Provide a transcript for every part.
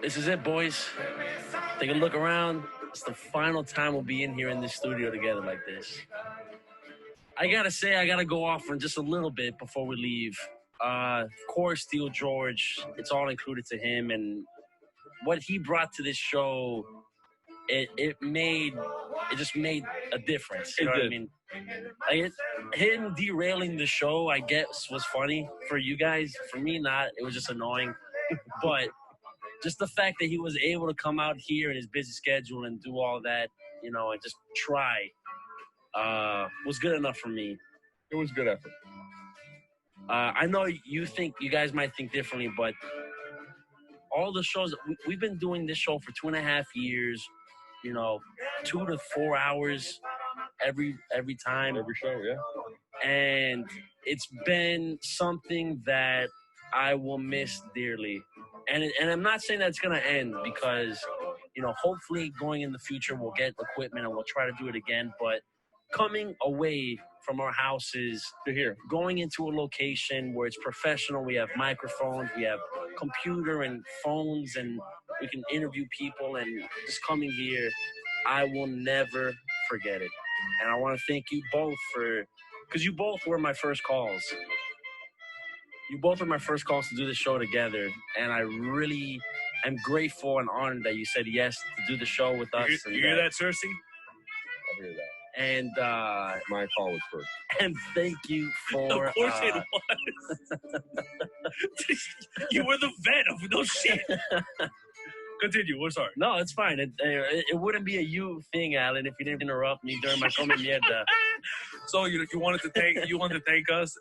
This is it, boys. Take a look around. It's the final time we'll be in here in this studio together like this. I gotta say, I gotta go off on just a little bit before we leave. Of course, Theo George, it's all included to him, and what he brought to this show, it just made a difference. You know what I mean? Him derailing the show, I guess, was funny for you guys. For me, not. It was just annoying. But just the fact that he was able to come out here in his busy schedule and do all that, you know, and just try, was good enough for me. It was good effort. I know you guys might think differently, but all the shows, we've been doing this show for 2.5 years, you know, 2 to 4 hours every time. Every show, yeah. And it's been something that I will miss dearly. And I'm not saying that it's going to end because, you know, hopefully going in the future we'll get equipment and we'll try to do it again. But coming away from our houses to here, going into a location where it's professional, we have microphones, we have computer and phones, and we can interview people, and just coming here, I will never forget it. And I want to thank you both because you both were my first calls. You both were my first calls to do the show together, and I really am grateful and honored that you said yes to do the show with us. You hear that, Cersei? I hear that. And my call was first. And thank you for. Of course it was. You were the vet of no shit. Continue. We're sorry. No, it's fine. It wouldn't be a you thing, Alan, if you didn't interrupt me during my Comida mierda. So you wanted to thank us.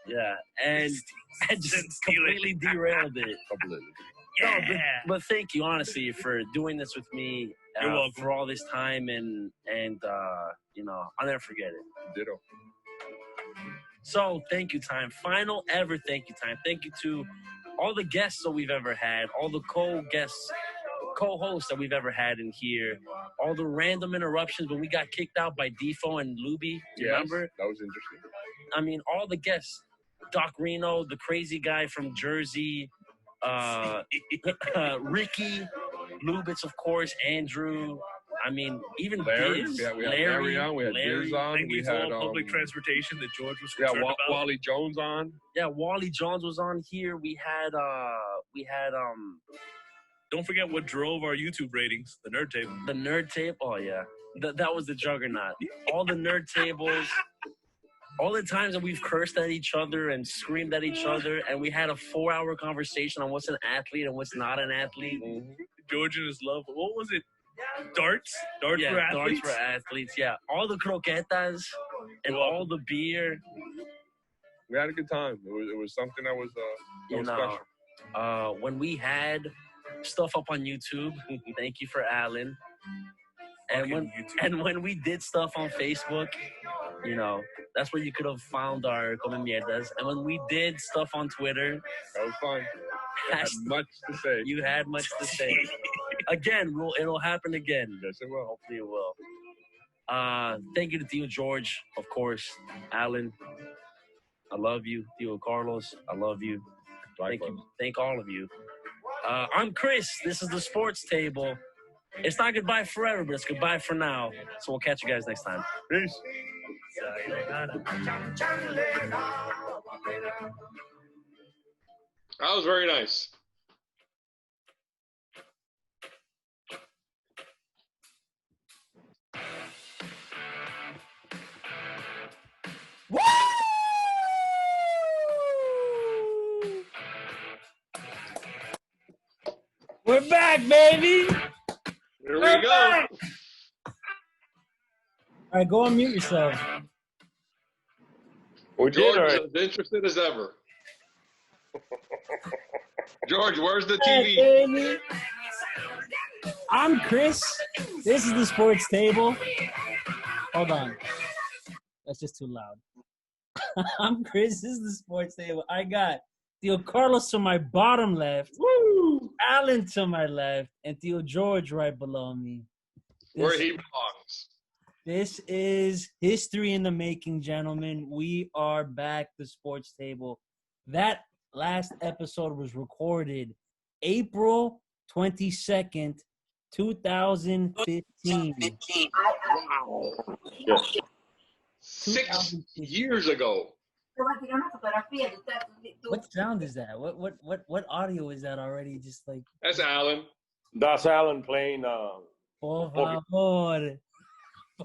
Yeah, and just completely derailed it. Completely. Yeah. No, but thank you, honestly, for doing this with me. You're welcome. For all this time, and you know, I'll never forget it. Ditto. So thank you, time. Final ever thank you, time. Thank you to all the guests that we've ever had, all the co-hosts that we've ever had in here, all the random interruptions when we got kicked out by Defo and Luby. Do you remember? That was interesting. I mean, all the guests. Doc Reno, the crazy guy from Jersey, Ricky, Lubitz, of course, Andrew. I mean, even Larry. Biz, Yeah, we had Larry on. We had Biz on. Thank We you for had all public transportation that George was yeah, concerned about. Wally Jones on. Yeah, Wally Jones was on here. We had Don't forget what drove our YouTube ratings, the Nerd Table. the Nerd Table. Oh yeah, that was the juggernaut. All the Nerd Tables. All the times that we've cursed at each other and screamed at each other, and we had a 4-hour conversation on what's an athlete and what's not an athlete. Mm-hmm. George and his love. What was it? Darts for athletes. Darts for athletes. Yeah, all the croquetas and all the beer. We had a good time. It was something that was special. When we had stuff up on YouTube, thank you for Alan. And when we did stuff on Facebook, you know, that's where you could have found our Come Mierdas. And when we did stuff on Twitter, that was fun. I had much to say. You had much to say. Again, it'll happen again. Yes, it will. Hopefully it will. Thank you to Theo George, of course. Alan, I love you. Theo Carlos, I love you. Thank you. Thank all of you. I'm Chris. This is the Sports Table. It's not goodbye forever, but it's goodbye for now. So we'll catch you guys next time. Peace. That was very nice. Woo! We're back, baby. Here we go. Back. All right, go on mute yourself. George is as interested as ever. George, where's the TV? Baby. I'm Chris. This is the Sports Table. Hold on. That's just too loud. I'm Chris. This is the Sports Table. I got Theo Carlos to my bottom left. Woo! Alan to my left. And Theo George right below me. Where he belongs. This is history in the making, gentlemen. We are back, the Sports Table. That last episode was recorded April 22nd, 2015. Wow. Yeah. 6 years ago. What sound is that? What audio is that already? Just like That's Alan. That's Alan playing. por favor.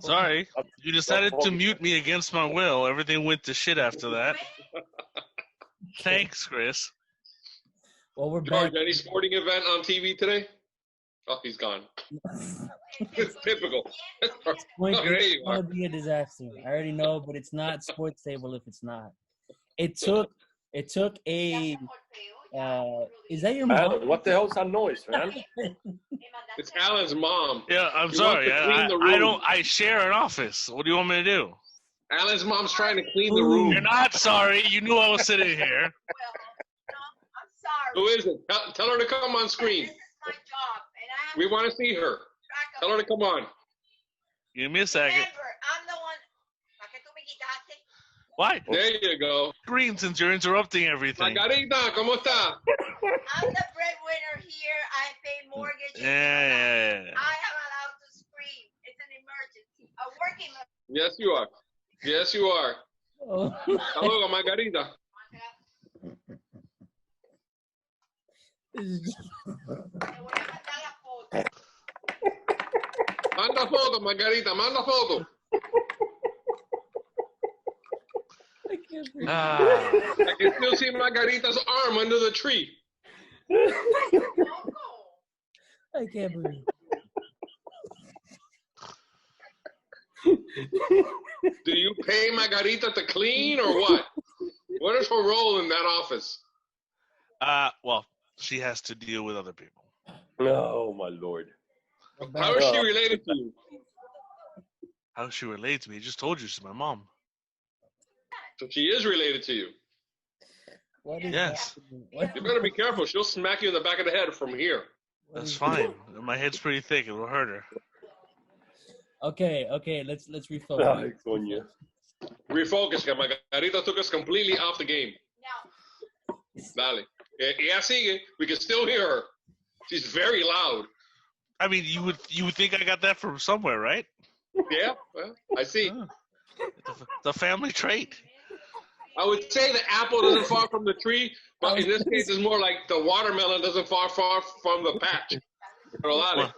Sorry, you decided to mute me against my will. Everything went to shit after that. Thanks, Chris. Well, we're George, back. any sporting event on TV today? Oh, he's gone. It's typical. It's going to be a disaster. I already know, but it's not SportsTable if it's not. It took a. Is that your mom? What the hell's that noise, man? It's Alan's mom. Yeah, I'm She sorry. wants to clean the room. I don't. I share an office. What do you want me to do? Alan's mom's trying to clean the room. You're not sorry. You knew I was sitting here. Who is it? Tell her to come on screen. This is my job, and I have We want to see her. Tell her to come on. Give me a second. Remember, I'm the one. ¿Para qué tú me quitaste? Why? There you go. Green, since you're interrupting everything. Margarita, ¿cómo está? I'm the breadwinner here. I pay mortgage. Yeah. I am allowed to scream. It's an emergency. A working emergency. Yes, you are. Yes, you are. Oh. Hello, Margarita. Te voy a mandar la foto. Manda foto, Margarita. Manda foto. I can still see Margarita's arm under the tree. I can't believe. Do you pay Margarita to clean or what? What is her role in that office? Well, she has to deal with other people. Oh, my Lord. How is she related to you? How is she related to me? I just told you she's my mom. So she is related to you. What is Yes. What? You better be careful. She'll smack you in the back of the head from here. That's fine. My head's pretty thick. It will hurt her. Okay. Let's refocus. Ay, coño. Refocus, que Margarita took us completely off the game. Now, Dale. Ella sigue. We can still hear her. She's very loud. I mean, you would think I got that from somewhere, right? Yeah, well, I see. The family trait. I would say the apple doesn't fall from the tree, but in this case, it's more like the watermelon doesn't fall far from the patch. Well,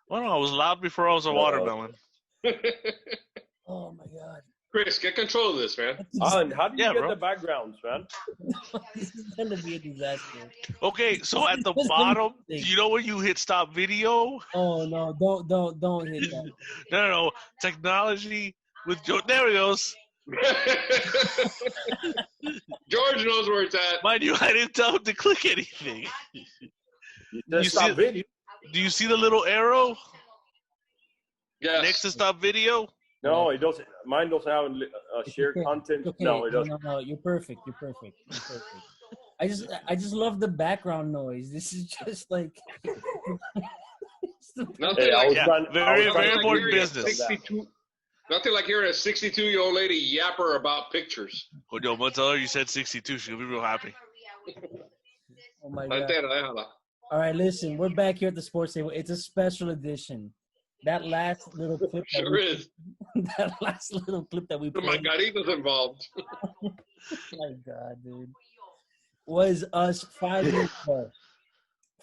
no, I was loud before I was a watermelon. Oh my God. Chris, get control of this, man. Alan, how do you get bro. the backgrounds, man? This is gonna be a disaster. Okay, so at the bottom, you know when you hit stop video? Oh no! Don't hit that. No. Technology with Joe. There it goes. George knows where it's at. Mind you, I didn't tell him to click anything. You stop video. Do you see the little arrow Yes. next to stop video? No, it doesn't. Mine doesn't have share content. Okay. No, it doesn't. No, you're perfect. I just love the background noise. This is just like Nothing Hey, I like was trying- Very, I was very trying to important hearing a business. 62 Nothing like hearing a 62-year-old lady yapper about pictures. Oh, no, I'm gonna tell her you said 62. She'll be real happy. Oh my God! Entera, déjala. All right, listen, we're back here at the Sports Table. It's a special edition. That last little clip. Sure is. That last little clip that we The played. Margarita's involved. Oh my God, dude. Was us 5 years ago.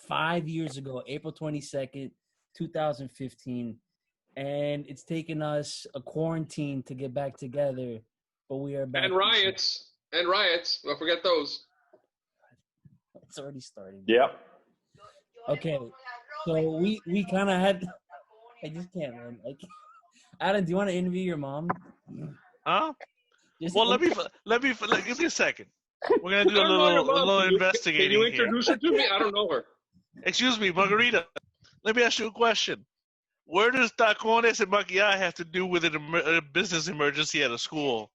5 years ago, April 22nd, 2015. And it's taken us a quarantine to get back together, but we are back. And riots. Don't forget those. It's already starting. Yep. Okay, so we kind of had. I just can't, man. Adam, do you want to interview your mom? Huh? Just Well, let me give me a second. We're gonna do I a don't know your little mom. Can investigating you here. introduce her to me? I don't know her. Excuse me, Margarita. Let me ask you a question. Where does tacones and maquillaje have to do with a business emergency at a school?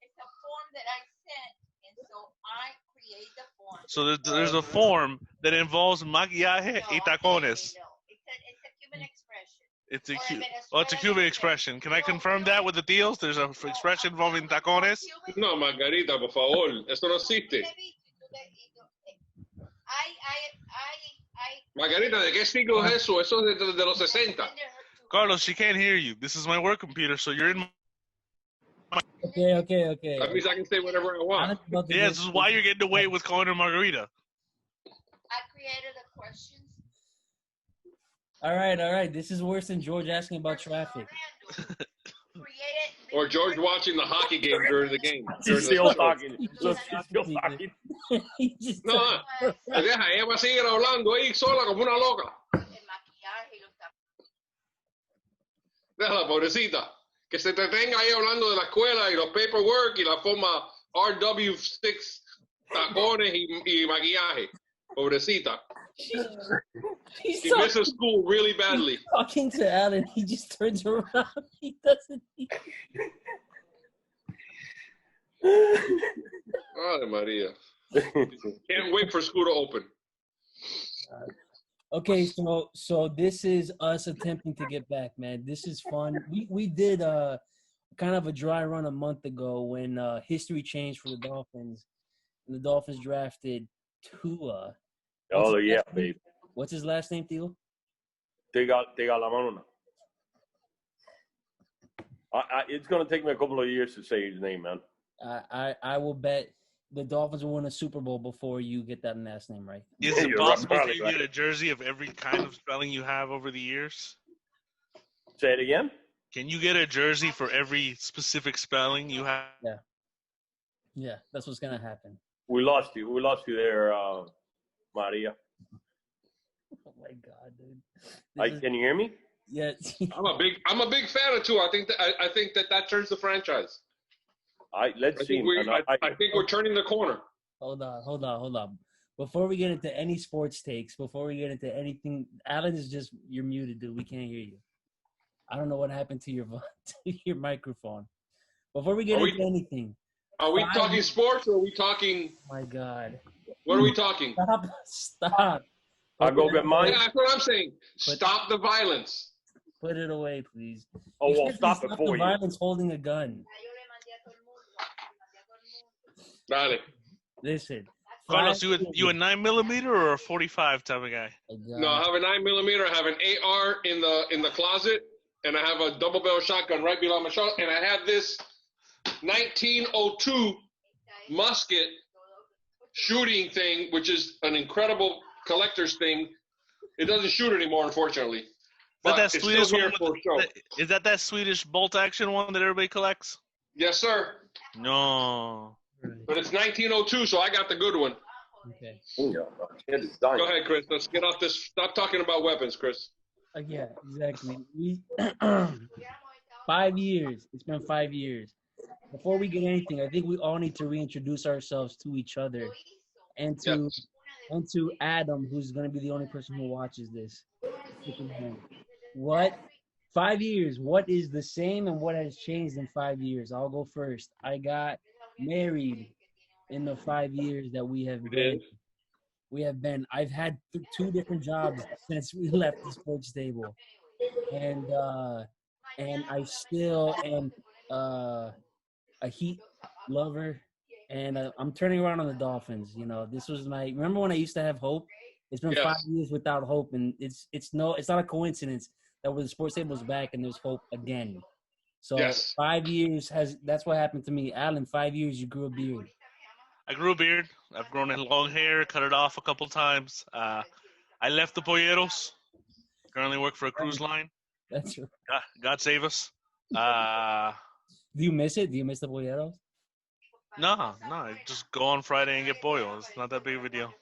it's a form that I sent, and so I create the form. So there's a form that involves maquillaje y tacones. It's a Cuban expression. It's a Or a Cuban Venezuelan expression. Can I confirm that with the deals? There's an expression involving tacones. No, Margarita, por favor. Esto no existe. Margarita, ¿de qué siglo es eso? Eso es de los 60. Carlos, she can't hear you. This is my work computer, so you're in. Okay. That means I can say whatever I want. Yeah, this is why you're getting away with calling her Margarita. I created the questions. All right. This is worse than George asking about traffic. Or George watching the hockey game during the game. She's still talking. Look, she's still talking. No, deja, ella va a seguir hablando ahí sola como una loca. Déjala, pobrecita. Que se entretenga ahí hablando de la escuela y los paperwork y la forma RW6, tacones y maquillaje. Pobrecita. She misses school really badly. Talking to Alan, he just turns around. He doesn't. Ay, Maria. Can't wait for school to open. Okay, so this is us attempting to get back, man. This is fun. We did kind of a dry run a month ago when history changed for the Dolphins, and the Dolphins drafted Tua. Oh yeah, baby. What's his last name, Theo? Te got la mano. It's going to take me a couple of years to say his name, man. I will bet the Dolphins will win a Super Bowl before you get that last name right. Is it possible that you get a jersey of every kind of spelling you have over the years? Say it again? Can you get a jersey for every specific spelling you have? Yeah, that's what's going to happen. We lost you. We lost you there, Maria. Oh my God, dude! Can you hear me? Yeah. I'm a big fan of Tua. I think that turns the franchise. Let's see. I think we're turning the corner. Hold on. Before we get into any sports takes, before we get into anything, Alan you're muted, dude. We can't hear you. I don't know what happened to your microphone. Before we get into anything. Are we talking sports or are we talking? Oh my God. What are we talking? Stop. I'll go get mine. Yeah, that's what I'm saying. Stop the violence. Put it away, please. Oh, well, stop it for you. Violence holding a gun. Dale. Listen. Carlos, you a 9mm or a 45 type of guy? No, I have a 9mm. I have an AR in the closet, and I have a double barrel shotgun right below my shoulder, and I have this 1902 musket shooting thing, which is an incredible collector's thing. It doesn't shoot anymore, unfortunately. But it's still here for show. Is that Swedish bolt action one that everybody collects? Yes, sir. No. But it's 1902, so I got the good one. Okay. Go ahead, Chris. Let's get off this. Stop talking about weapons, Chris. Yeah, exactly. 5 years. It's been 5 years. Before we get anything, I think we all need to reintroduce ourselves to each other and to Adam, who's going to be the only person who watches this. What? 5 years. What is the same and what has changed in 5 years? I'll go first. I got married in the 5 years that we have been. I've had 2 different jobs since we left the sports table, and I still am a Heat lover, and I'm turning around on the Dolphins. You know, this was remember when I used to have hope? It's been 5 years without hope, and it's not a coincidence that when the sports table is back and there's hope again. So 5 years that's what happened to me. Alan, 5 years you grew a beard. I grew a beard. I've grown in long hair, cut it off a couple times. I left the Polleros. Currently work for a cruise line. That's true. God save us. Do you miss it? Do you miss the Polleros? No. I just go on Friday and get pollo. It's not that big of a deal.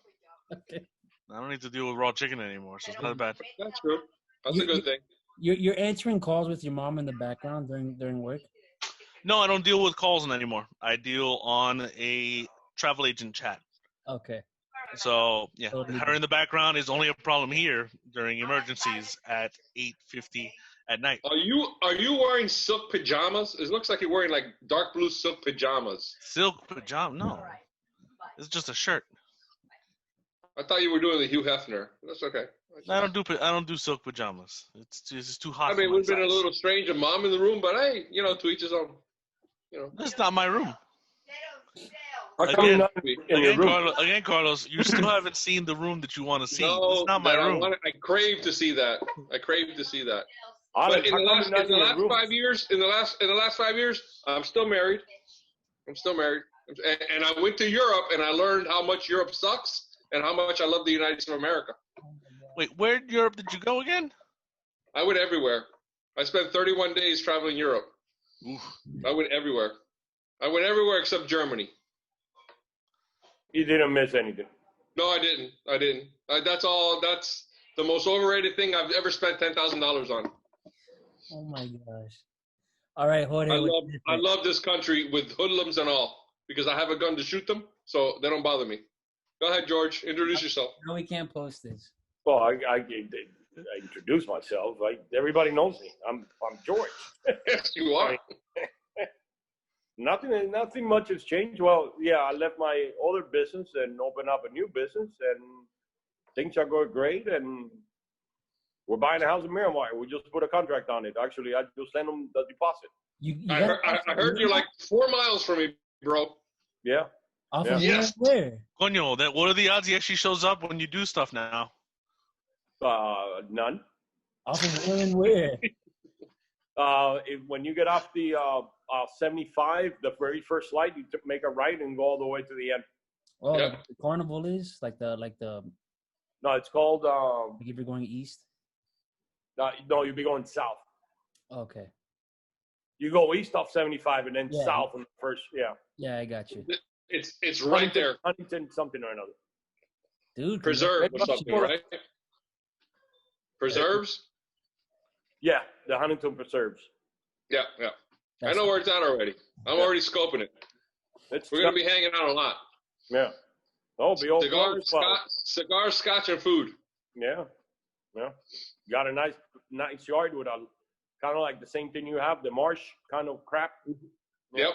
Okay. I don't need to deal with raw chicken anymore, so it's not bad. That's true. That's a good thing. You're answering calls with your mom in the background during work? No, I don't deal with calls anymore. I deal on a travel agent chat. Okay. So, yeah, her in the background is only a problem here during emergencies at 8:50 at night. Are you wearing silk pajamas? It looks like you're wearing like dark blue silk pajamas. Silk pajama? No. It's just a shirt. I thought you were doing the Hugh Hefner. That's okay. I don't do silk pajamas. It's just too hot. I mean, it would have been a little strange, a mom in the room, but hey, to each his own. That's not my room. How come you're not in your room? Carlos, you still haven't seen the room that you want to see. No, It's not my room. I crave to see that. Alex, But in the last 5 years, I'm still married. And I went to Europe, and I learned how much Europe sucks and how much I love the United States of America. Wait, where in Europe did you go again? I went everywhere. I spent 31 days traveling Europe. Oof. I went everywhere. I went everywhere except Germany. You didn't miss anything. No, I didn't. That's all. That's the most overrated thing I've ever spent $10,000 on. Oh my gosh! All right, Jorge. I love this country with hoodlums and all because I have a gun to shoot them, so they don't bother me. Go ahead, George. Introduce yourself. No, we can't post this. Well, I introduced myself. Everybody knows me. I'm George. Yes, you are. Nothing much has changed. Well, yeah, I left my other business and opened up a new business, and things are going great. And we're buying a house in Miramar. We just put a contract on it. Actually, I just sent them the deposit. I heard you're like 4 miles from me, bro. Yeah. Off of where? Coño, what are the odds he actually shows up when you do stuff now? None. Off of where and where? When you get off the 75, the very first light, you make a right and go all the way to the end. Oh, yeah. The Carnival is like the. No, it's called. Like if you're going east. No, you'll be going south. Okay. You go east off 75 and then south on the first. Yeah. Yeah, I got you. It's right there. Huntington something or another. Dude. Preserve or something, right? Preserves? Yeah, the Huntington Preserves. Yeah. I know where it's at already. I'm already scoping it. We're going to be hanging out a lot. Yeah. Oh, be all cigars, scotch, and food. Yeah. Got a nice yard with a kind of like the same thing you have, the marsh kind of crap. Yep.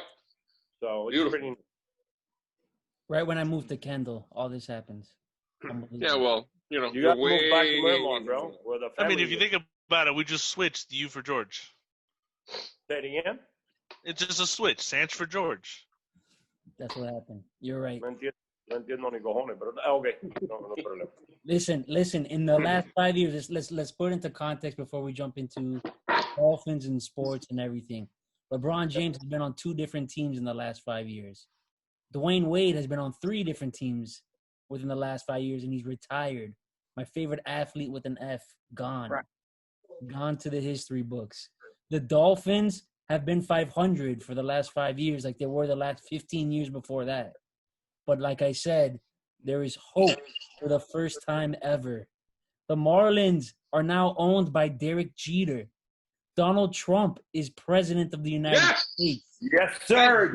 So it's beautiful. pretty. Right when I moved to Kendall, all this happens. Yeah, well, you got to move back to Miramar, bro. I mean, if you think about it, we just switched you for George. Say it again? It's just a switch. Sanch for George. That's what happened. You're right. Listen. In the last 5 years, let's put it into context before we jump into Dolphins and sports and everything. LeBron James has been on 2 different teams in the last 5 years. Dwayne Wade has been on 3 different teams within the last 5 years, and he's retired. My favorite athlete with an F, gone. Right. Gone to the history books. The Dolphins have been 500 for the last 5 years, like they were the last 15 years before that. But like I said, there is hope for the first time ever. The Marlins are now owned by Derek Jeter. Donald Trump is president of the United States. Yes, sir.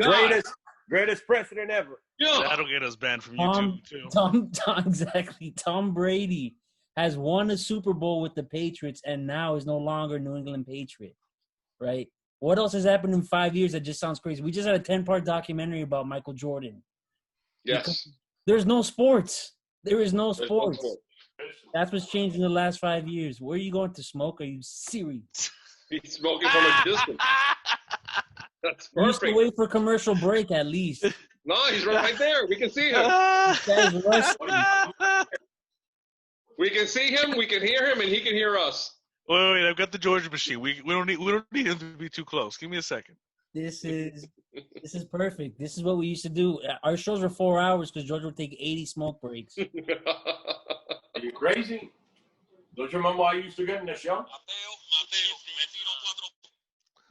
Greatest president ever. That'll get us banned from YouTube, too. Exactly. Tom Brady has won a Super Bowl with the Patriots and now is no longer New England Patriot, right? What else has happened in 5 years that just sounds crazy? We just had a 10-part documentary about Michael Jordan. Yes. Because there's no sports. There is no sports. That's what's changed in the last 5 years. Where are you going to smoke? Are you serious? He's smoking from a distance. That's perfect. You used to wait for commercial break at least. No, he's right there. We can see him. We can see him, we can hear him, and he can hear us. Wait, I've got the Georgia machine. We don't need him to be too close. Give me a second. This is perfect. This is what we used to do. Our shows were 4 hours because George would take 80 smoke breaks. Are you crazy? Don't you remember I used to get in the show?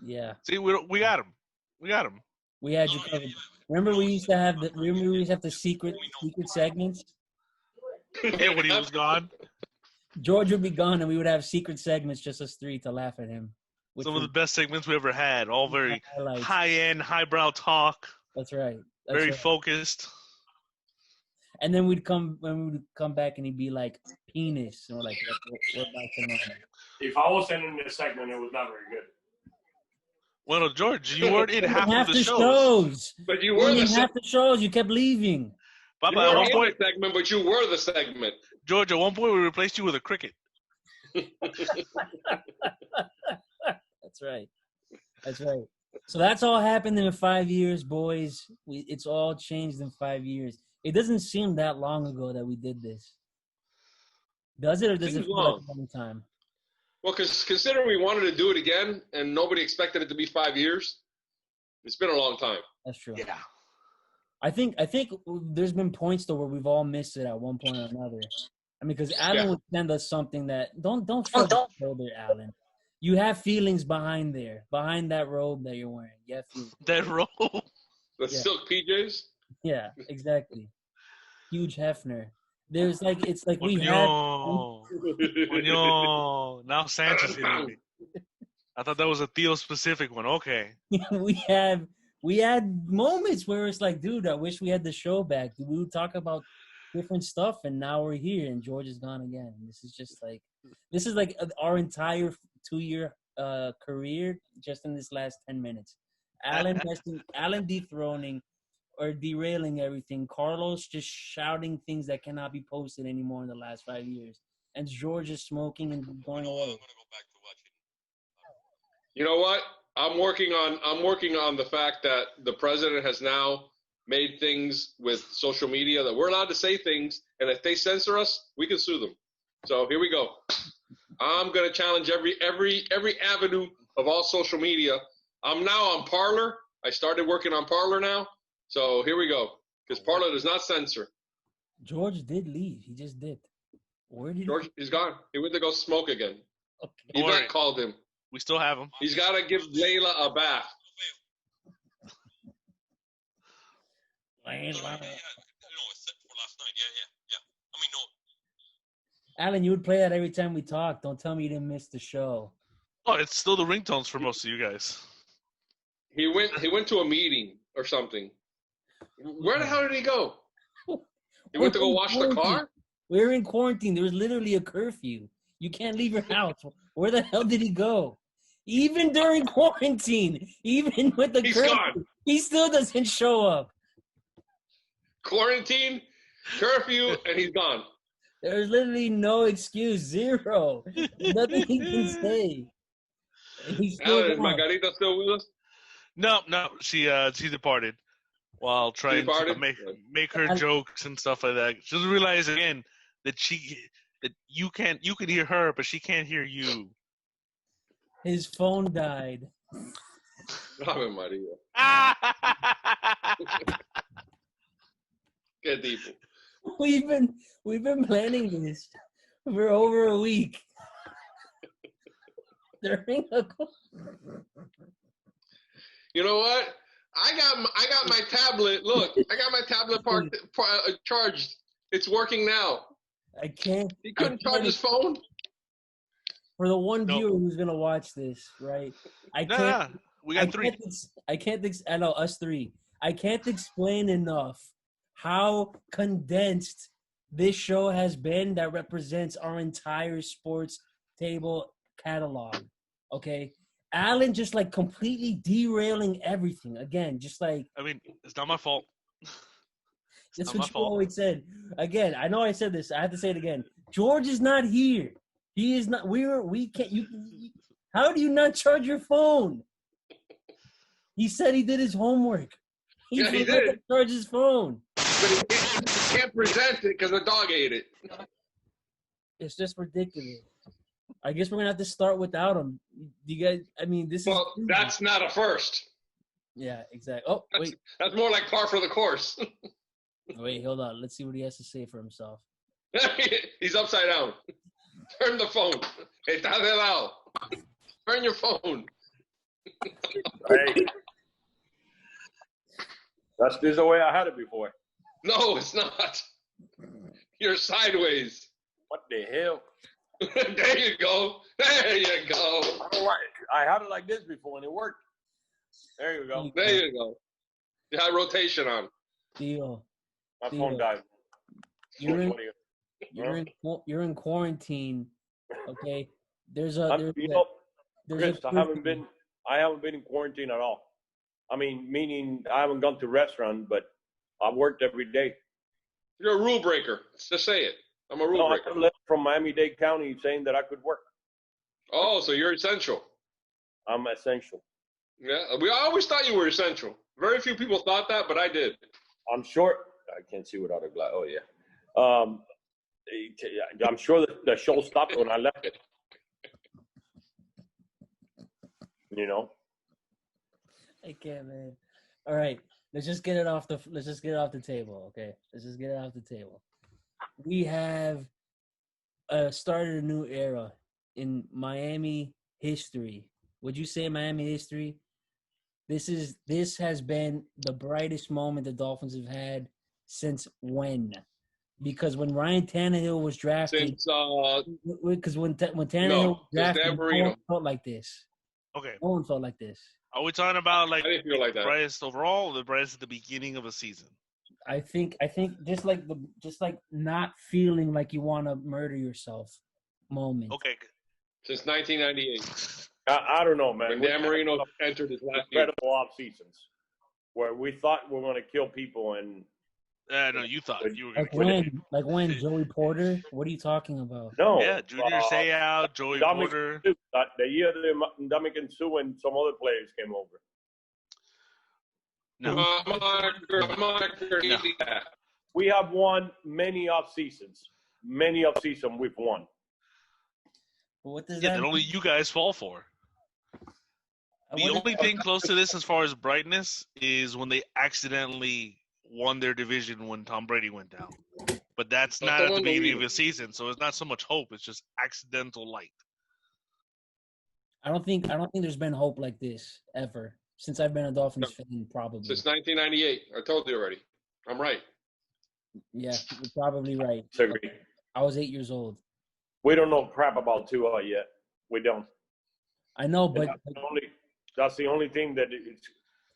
Yeah. See, we got him. We had you covered. Remember we used to have the secret segments? Yeah, when he was gone. George would be gone, and we would have secret segments, just us 3 to laugh at him. Some of the best segments we ever had. All very high-end, highbrow talk. That's right. Very focused. And then we'd come back, and he'd be like, penis. And we're like, we're back to normal. If I was in this segment, it was not very good. Well, George, you weren't in half of the shows. But you were in half the shows. You kept leaving. Papa, at one point, segment, but you were the segment. George, at one point, we replaced you with a cricket. That's right. So that's all happened in 5 years, boys. It's all changed in 5 years. It doesn't seem that long ago that we did this. Does it, or does it Seems feel long. like a long time? Well, because considering we wanted to do it again and nobody expected it to be 5 years, it's been a long time. That's true. Yeah. I think there's been points though where we've all missed it at one point or another. I mean, because Alan would send us something that don't shrug your shoulder, Alan. You have feelings behind that robe that you're wearing. You have feelings. That robe. The silk PJs. Yeah, exactly. Huge Hefner. There's like it's like we had. Coño. Now Santa's hitting me. I thought that was a Theo specific one. Okay. we had moments where it's like, dude, I wish we had the show back. We would talk about different stuff, and now we're here, and George is gone again. This is like our entire 2-year career just in this last 10 minutes. Alan dethroning or derailing everything. Carlos just shouting things that cannot be posted anymore in the last 5 years, and George is smoking and going away. You know what? I'm working on the fact that the president has now made things with social media that we're allowed to say things, and if they censor us, we can sue them. So here we go. I'm gonna challenge every avenue of all social media. I'm now on Parler. I started working on Parler now. So here we go. Because Parler does not censor. George did leave. He just dipped. Where did George? He's gone. He went to go smoke again. Okay. Yvette called him. We still have him. He's got to give Layla a bath. Alan, you would play that every time we talk. Don't tell me you didn't miss the show. Oh, it's still the ringtones for most of you guys. He went to a meeting or something. Where the hell did he go? He went to go wash the car? We're in quarantine. There was literally a curfew. You can't leave your house. Where the hell did he go? Even during quarantine, even with the curfew, he still doesn't show up. Quarantine, curfew, and he's gone. There's literally no excuse. Zero. Nothing he can say. He's still Is Margarita still with us? No, she departed while trying to make her jokes and stuff like that. She doesn't realize again that you can hear her, but she can't hear you. His phone died. Ave Maria. Qué tipo. We've been planning this for over a week. You know what? I got my tablet. Look, I got my tablet charged. It's working now. I can't. He couldn't charge his phone. For the one viewer who's gonna watch this, right? We got three. I know us three. I can't explain enough how condensed this show has been that represents our entire sports table catalog. Okay, Alan just like completely derailing everything again. Just like it's not my fault. That's what you always said. Again, I know I said this. I have to say it again. George is not here. He is not. We can't. How do you not charge your phone? He said he did his homework. He did to charge his phone. But he can't present it because the dog ate it. It's just ridiculous. I guess we're gonna have to start without him. You guys, this is. Well, that's not a first. Yeah, exactly. Oh, wait. That's more like par for the course. Wait, hold on. Let's see what he has to say for himself. He's upside down. Turn the phone. Está de lado. Turn your phone. Hey. This is the way I had it before. No, it's not. You're sideways. What the hell? There you go. There you go. I had it like this before and it worked. There you go. There you go. You had rotation on. Deal. My phone died. You're in quarantine. Okay. Chris, I haven't been in quarantine at all. Meaning I haven't gone to restaurant, but I've worked every day. You're a rule breaker. Just say it. I'm a rule breaker. I got a letter from Miami-Dade County saying that I could work. Oh, so you're essential. I'm essential. Yeah, I always thought you were essential. Very few people thought that, but I did. I'm sure. I can't see without a glass. Oh, yeah. I'm sure the show stopped when I left it. You know? I can't, man. All right. Let's just get it off the table, okay? Let's just get it off the table. We have started a new era in Miami history. Would you say Miami history? This has been the brightest moment the Dolphins have had since when? Because when Ryan Tannehill was drafted, because when Tannehill was drafted, no one felt like this. Okay, no one felt like this. Are we talking about I didn't feel like that. brightest overall, or the brightest at the beginning of a season? I think just like not feeling like you want to murder yourself moment. Okay. Since 1998. I don't know, man. When Dan Marino entered his last year. Incredible off seasons where we thought we were going to kill people and. No, you thought you were going to kill like when Joey Porter? What are you talking about? No. Yeah, Junior Seau, Joey Porter. The year that Dominican Sue and some other players came over. No. No. We have won many off seasons. Many off season we've won. What does that only you guys fall for. The only thing close to this as far as brightness is when they accidentally won their division when Tom Brady went down. But that's not at the beginning of the season, so it's not so much hope. It's just accidental light. I don't think there's been hope like this ever since I've been a Dolphins fan. Probably since 1998. I told you already. I'm right. Yeah, you're probably right. Agree. I was 8 years old. We don't know crap about Tua yet. We don't. I know, but that's the only thing that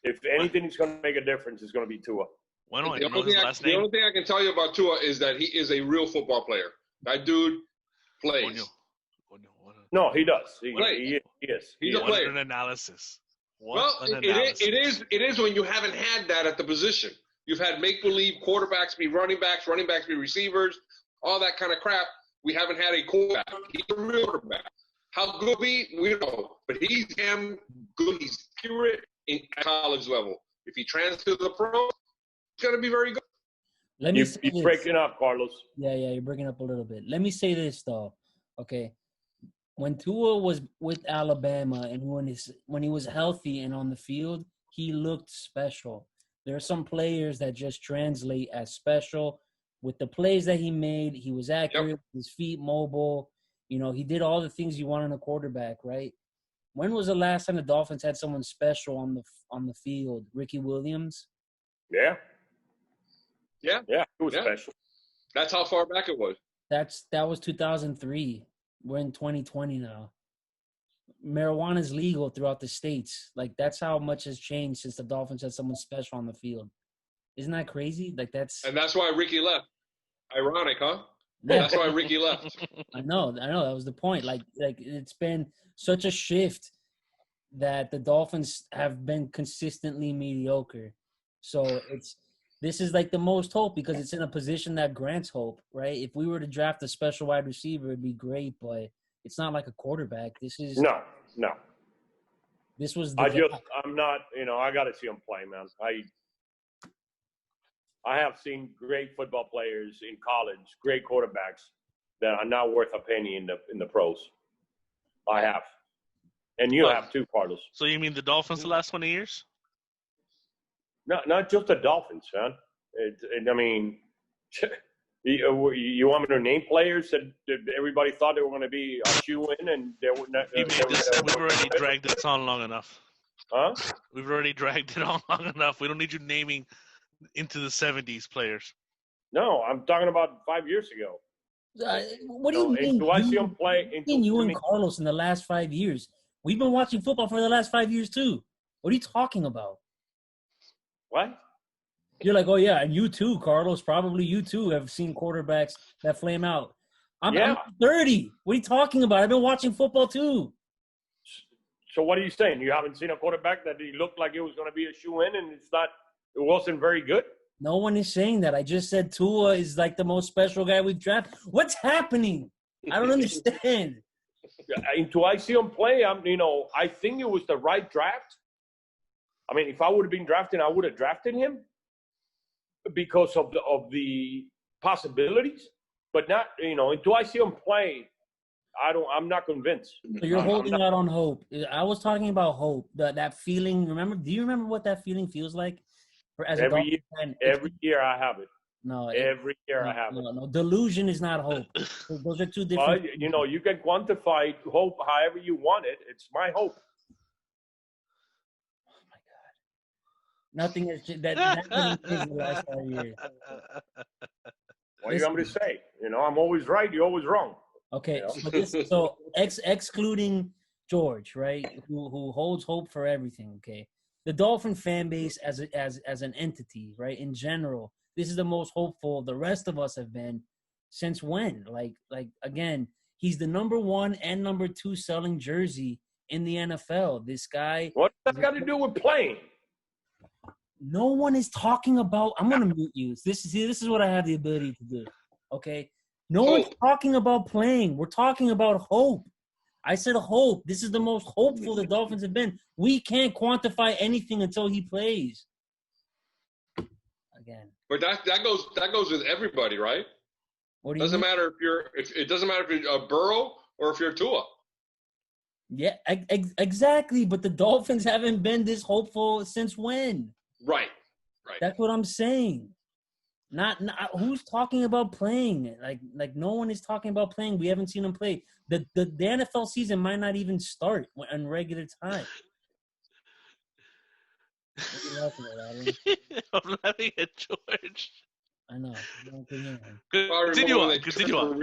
if anything is going to make a difference, it's going to be Tua. Well, the only thing I can tell you about Tua is that he is a real football player. That dude plays. No, he does. He is. He's a player. An analysis. It is when you haven't had that at the position. You've had make-believe quarterbacks be running backs be receivers, all that kind of crap. We haven't had a quarterback. He's a real quarterback. How good we know, but he's damn good. He's accurate at college level. If he transfers to the pro, he's going to be very good. You're breaking up, Carlos. Yeah, you're breaking up a little bit. Let me say this, though, okay? When Tua was with Alabama and when he was healthy and on the field, he looked special. There are some players that just translate as special. With the plays that he made, he was accurate, his feet mobile. You know, he did all the things you want in a quarterback, right? When was the last time the Dolphins had someone special on the field? Ricky Williams? Yeah. Yeah. Yeah, it was special. That's how far back it was. That was 2003. We're in 2020 now. Marijuana is legal throughout the states. Like, that's how much has changed since the Dolphins had someone special on the field. Isn't that crazy? Like, and that's why Ricky left. Ironic, huh? Yeah. That's why Ricky left. I know. That was the point. Like it's been such a shift that the Dolphins have been consistently mediocre. So this is like the most hope because it's in a position that grants hope, right? If we were to draft a special wide receiver, it'd be great, but it's not like a quarterback. This is no. This was. I'm not. I got to see him play, man. I have seen great football players in college, great quarterbacks that are not worth a penny in the pros. I have, and you have too, Carlos. So you mean the Dolphins the last 20 years? Not just the Dolphins, man. I mean, you want me to name players that everybody thought they were going to be a shoe-in, and they were not. We've already dragged this on long enough. Huh? We've already dragged it on long enough. We don't need you naming into the 70s players. No, I'm talking about 5 years ago. What do you mean? Do I see him play? You and Carlos in the last 5 years. We've been watching football for the last 5 years too. What are you talking about? What? You're like, oh yeah, and you too, Carlos. Probably you too have seen quarterbacks that flame out. I'm 30. What are you talking about? I've been watching football too. So what are you saying? You haven't seen a quarterback that he looked like it was going to be a shoe-in, and it wasn't very good? No one is saying that. I just said Tua is like the most special guy we've drafted. What's happening? I don't understand. Until I see him play, I think it was the right draft. I mean, if I would have been drafting, I would have drafted him because of the possibilities. But not, until I see him play, I'm not convinced. So you're holding out on hope. I was talking about hope. That feeling. Do you remember what that feeling feels like? Every year I have it. No, every year I have it. No, delusion is not hope. Those are two different. You can quantify hope however you want it. It's my hope. Oh my God! Nothing has that hasn't changed the last 5 years. What do you want me to say? I'm always right. You're always wrong. Okay, so excluding George, right? Who holds hope for everything. Okay, the Dolphin fan base as an entity, right? In general, this is the most hopeful the rest of us have been since when? Like again, he's the number 1 and number 2 selling jersey in the NFL. This guy. What's that got to do with playing? No one is talking about. I'm gonna mute you. This is what I have the ability to do. Okay. No one's talking about playing. We're talking about hope. I said hope. This is the most hopeful the Dolphins have been. We can't quantify anything until he plays. Again. But that goes with everybody, right? What do you doesn't mean? matter if it doesn't matter if you're Burrow or if you're Tua. Yeah, exactly. But the Dolphins haven't been this hopeful since when? Right. That's what I'm saying. Not who's talking about playing? Like no one is talking about playing. We haven't seen him play. The NFL season might not even start on regular time. What are you laughing at, Adam? I'm laughing at George. I know. Continue on.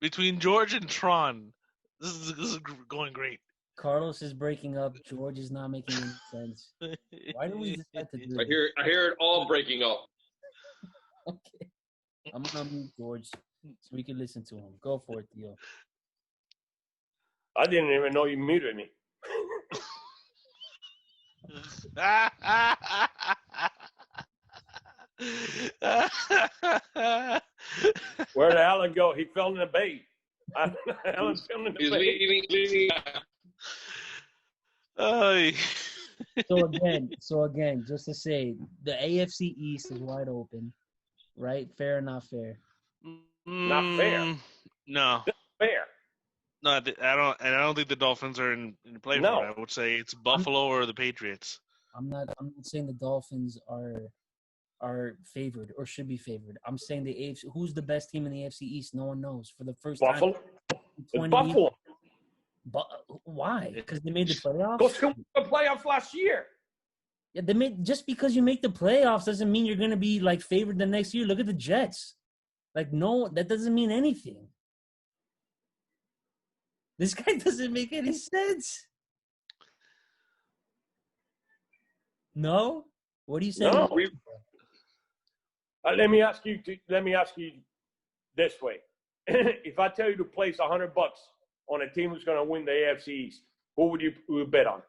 Between George and Tron, this is going great. Carlos is breaking up. George is not making any sense. Why do we decide to do this? I hear it all breaking up. Okay. I'm going to mute George so we can listen to him. Go for it, Theo. I didn't even know you muted me. Where'd Alan go? He fell in the bait. Alan's fell in the bait. Leading. So again, just to say, the AFC East is wide open, right? Fair or not fair? Not fair. No. Fair. No, I don't think the Dolphins are in play for it. I would say it's Buffalo or the Patriots. I'm not saying the Dolphins are favored or should be favored. I'm saying the AFC. Who's the best team in the AFC East? No one knows. For the first time. Buffalo. But why? Because they made the playoffs. Go to the playoffs last year. Yeah, just because you make the playoffs doesn't mean you're gonna be like favored the next year. Look at the Jets. Like, no, that doesn't mean anything. This guy doesn't make any sense. No? What are you saying? No. Let me ask you this way. If I tell you to place $100 on a team who's going to win the AFC East, who would you bet on?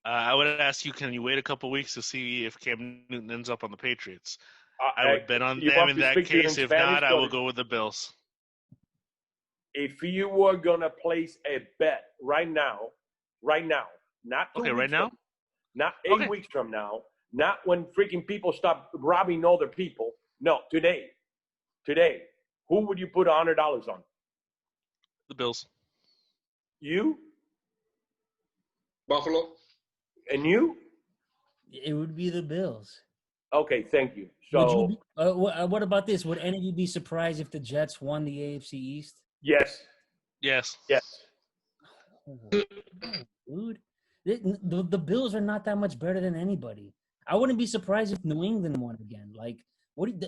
I would ask you, can you wait a couple weeks to see if Cam Newton ends up on the Patriots? I would bet on them in that case. If not, I will go with the Bills. If you were going to place a bet right now, not 2 weeks right now? Not 8 weeks from now, not when freaking people stop robbing other people. No, today, who would you put $100 on? The Bills. You? Buffalo. And you? It would be the Bills. Okay, thank you. So, what about this? Would any of you be surprised if the Jets won the AFC East? Yes. Dude, the Bills are not that much better than anybody. I wouldn't be surprised if New England won again. Like,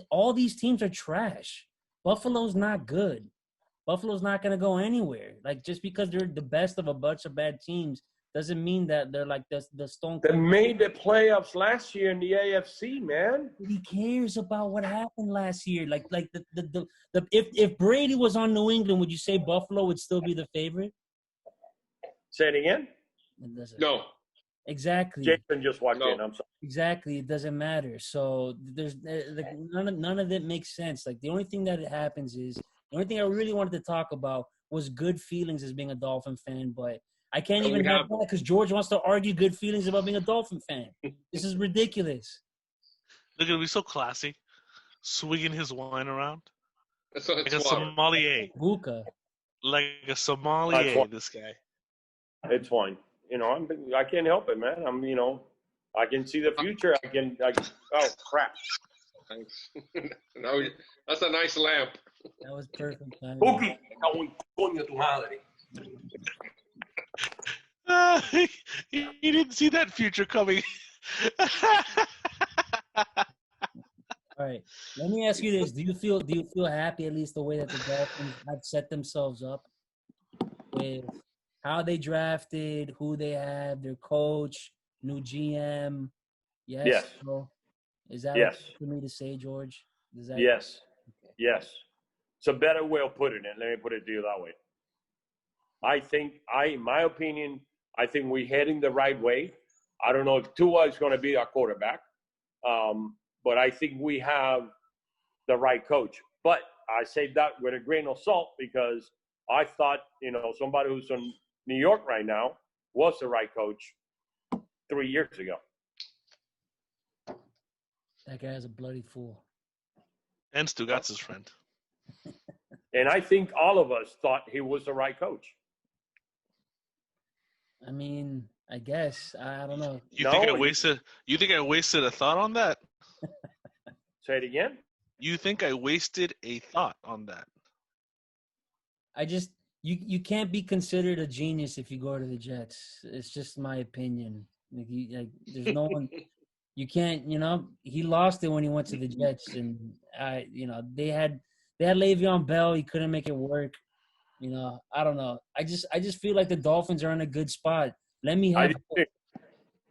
all these teams are trash. Buffalo's not good. Buffalo's not going to go anywhere. Like, just because they're the best of a bunch of bad teams doesn't mean that they're like the stone. They made the playoffs last year in the AFC, man. Who cares about what happened last year? Like if Brady was on New England, would you say Buffalo would still be the favorite? Say it again. No. Exactly. Jason just walked in. I'm sorry. Exactly. It doesn't matter. So there's none of it makes sense. Like, the only thing that happens is the only thing I really wanted to talk about was good feelings as being a Dolphin fan, but I can't even have that because George wants to argue good feelings about being a Dolphin fan. This is ridiculous. Look at him. He's so classy. Swinging his wine around. Like a sommelier. Buka. Like a sommelier, this guy. It's fine. I can't help it, man. I can see the future. Oh, crap. Thanks. No, that's a nice lamp. That was perfect. Buki, coño tu madre. He didn't see that future coming. All right. Let me ask you this: Do you feel happy at least the way that the Dolphins have set themselves up with how they drafted, who they have, their coach, new GM? Yes. No? Is that okay for me to say, George? Yes. Okay. Yes. It's a better way of putting it. Let me put it to you that way. In my opinion, I think we're heading the right way. I don't know if Tua is going to be our quarterback, but I think we have the right coach. But I say that with a grain of salt because I thought, somebody who's in New York right now was the right coach 3 years ago. That guy's a bloody fool. And Stugatz' friend. And I think all of us thought he was the right coach. I mean, I guess. I don't know. You think I wasted a thought on that? Say it again? You think I wasted a thought on that? I just you can't be considered a genius if you go to the Jets. It's just my opinion. There's no one. You can't. He lost it when he went to the Jets, and they had Le'Veon Bell. He couldn't make it work. I don't know. I just feel like the Dolphins are in a good spot. Let me have hope.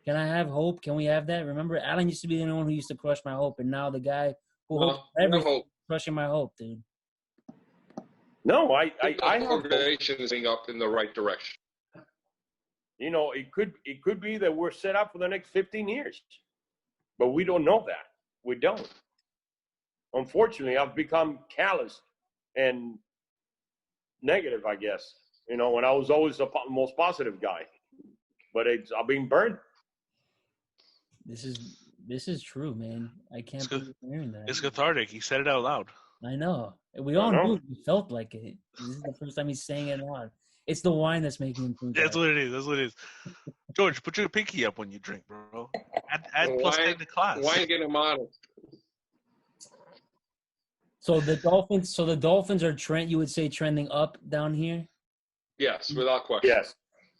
Can I have hope? Can we have that? Remember, Allen used to be the one who used to crush my hope, and now the guy who hopes everything crushing my hope, dude. No, I organization is up in the right direction. It could be that we're set up for the next 15 years, but we don't know that. We don't. Unfortunately, I've become callous and negative, I guess. When I was always the most positive guy, but I've been burned. This is true, man. I can't believe hearing that. It's cathartic. He said it out loud. I know. We all knew he felt like it. This is the first time he's saying it loud. It's the wine that's making him think. That's what it is. George, put your pinky up when you drink, bro. Add plus 10 to class. Why get him honest? So the Dolphins are you would say trending up down here? Yes, without question. Yes.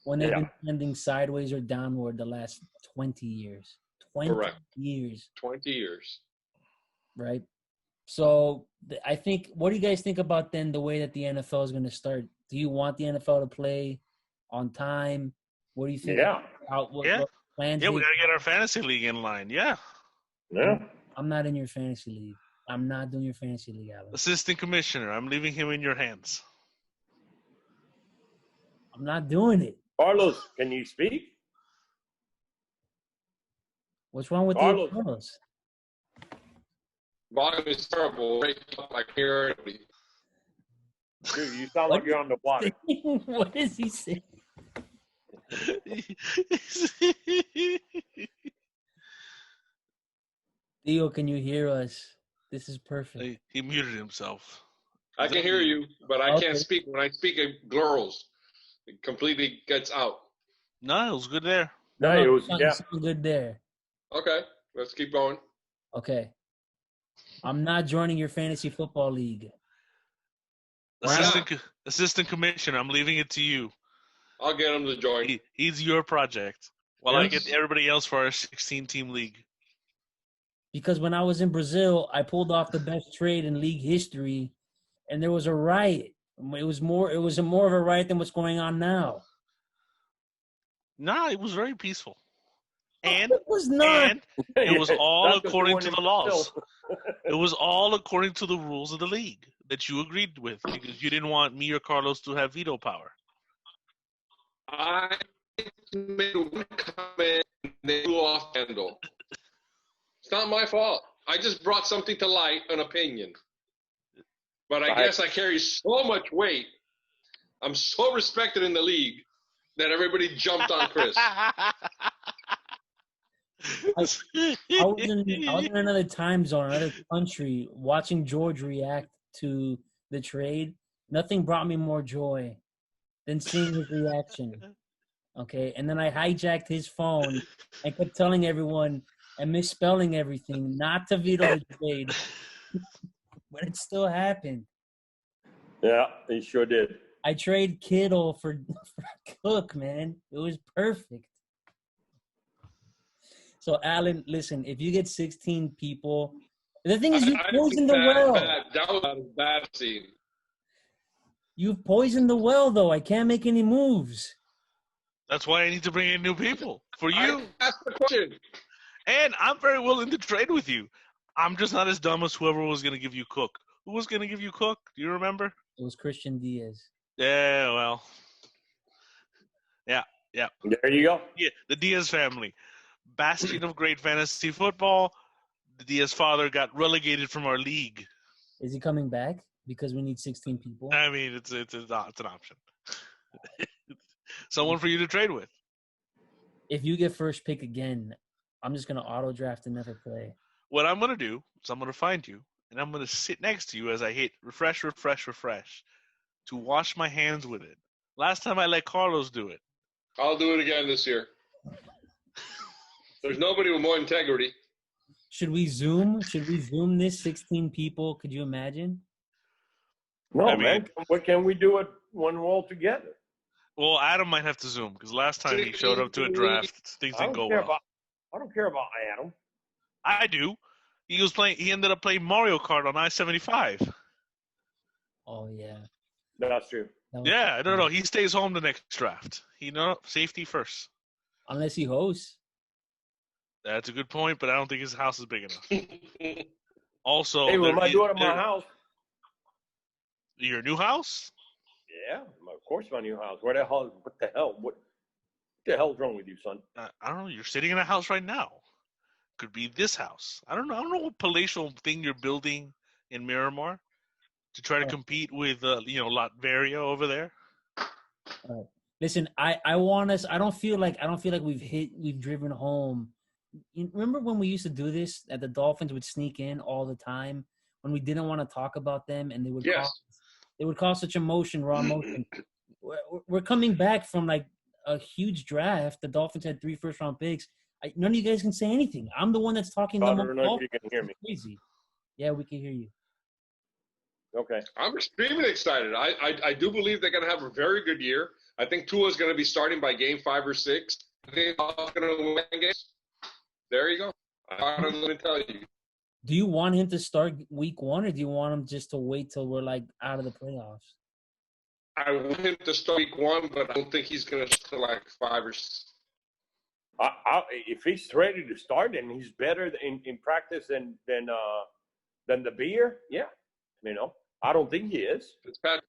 When they've been trending sideways or downward the last 20 years. 20 Correct. years. 20 years. Right? So I think, what do you guys think about then the way that the NFL is going to start? Do you want the NFL to play on time? What do you think? Yeah. What plans? Yeah, we got to get our fantasy league in line. Yeah. Yeah. I'm not in your fantasy league. I'm not doing your fantasy league, Alan. Assistant commissioner, I'm leaving him in your hands. I'm not doing it. Carlos, can you speak? What's wrong with Carlos? Carlos? Volume is terrible. Right up, I hear it. Dude, you sound like you're on the water. What is he saying? Theo, can you hear us? This is perfect. He muted himself. I can hear you, but I can't speak. When I speak, it glurls. It completely gets out. No, it was good there. No, it was good there. Okay, let's keep going. Okay. I'm not joining your fantasy football league. Assistant commissioner, I'm leaving it to you. I'll get him to join. He's your project. While I get everybody else for our 16-team league. Because when I was in Brazil, I pulled off the best trade in league history, and there was a riot. It was more of a riot than what's going on now. Nah, it was very peaceful. And it was not. And it was all according to the laws. It was all according to the rules of the league that you agreed with because you didn't want me or Carlos to have veto power. I made one comment and they blew off handle. It's not my fault. I just brought something to light, an opinion. But I guess I carry so much weight. I'm so respected in the league Then everybody jumped on Chris. I was in another time zone, another country, watching George react to the trade. Nothing brought me more joy than seeing his reaction. Okay, and then I hijacked his phone and kept telling everyone and misspelling everything not to veto the trade, but it still happened. Yeah, he sure did. I trade Kittle for Cook, man. It was perfect. So, Alan, listen, if you get 16 people, the thing is, you poisoned the well. That was a bad scene. You've poisoned the well, though. I can't make any moves. That's why I need to bring in new people for you. That's the question. And I'm very willing to trade with you. I'm just not as dumb as whoever was going to give you Cook. Who was going to give you Cook? Do you remember? It was Christian Diaz. Yeah, well. Yeah. There you go. Yeah, the Diaz family. Bastion of great fantasy football. The Diaz father got relegated from our league. Is he coming back? Because we need 16 people. I mean, it's an option. Someone for you to trade with. If you get first pick again, I'm just going to auto draft and never play. What I'm going to do is I'm going to find you, and I'm going to sit next to you as I hit refresh to wash my hands with it. Last time I let Carlos do it. I'll do it again this year. There's nobody with more integrity. Should we Zoom? This 16 people? Could you imagine? No, man. What can we do it when we're all together? Well, Adam might have to Zoom because last time he showed up to a draft, things didn't go well. I don't care about Adam. I do. He ended up playing Mario Kart on I-75. Oh, yeah. That's true. Yeah, I don't know. He stays home the next draft. Safety first. Unless he hosts. That's a good point, but I don't think his house is big enough. Also, hey, what am I doing at my house? Your new house? Yeah, of course, my new house. What the hell? What the hell's wrong with you, son? I don't know. You're sitting in a house right now. Could be this house. I don't know what palatial thing you're building in Miramar to try to compete with, Latveria over there. Listen, I want us. I don't feel like we've driven home. You remember when we used to do this? That the Dolphins would sneak in all the time when we didn't want to talk about them, and they would cause such raw emotion. We're coming back from like a huge draft. The Dolphins had 3 first-round picks. None of you guys can say anything. I'm the one that's talking. I don't know if you can hear me. Crazy. Yeah, we can hear you. Okay. I'm extremely excited. I do believe they're going to have a very good year. I think Tua is going to be starting by game 5 or 6. I think they're going to win games. There you go. I'm going to tell you. Do you want him to start week 1, or do you want him just to wait till we're like out of the playoffs? I want him to start week 1, but I don't think he's going to start like 5 or 6. If he's ready to start and he's better in practice than the beer, yeah, I don't think he is,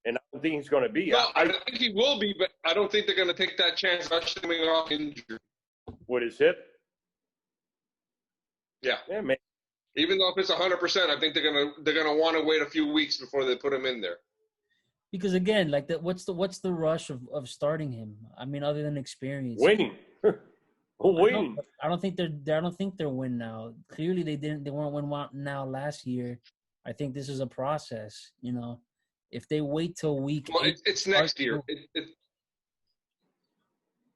and I don't think he's going to be. Well, I think he will be, but I don't think they're going to take that chance of coming off injured. What is it? Yeah, man. Even though if it's 100%, I think they're gonna want to wait a few weeks before they put him in there. Because again, like what's the rush of starting him? I mean, other than experience, winning. Winning. I don't think they're win now. Clearly, they weren't win now last year. I think this is a process. If they wait till week, it's next year.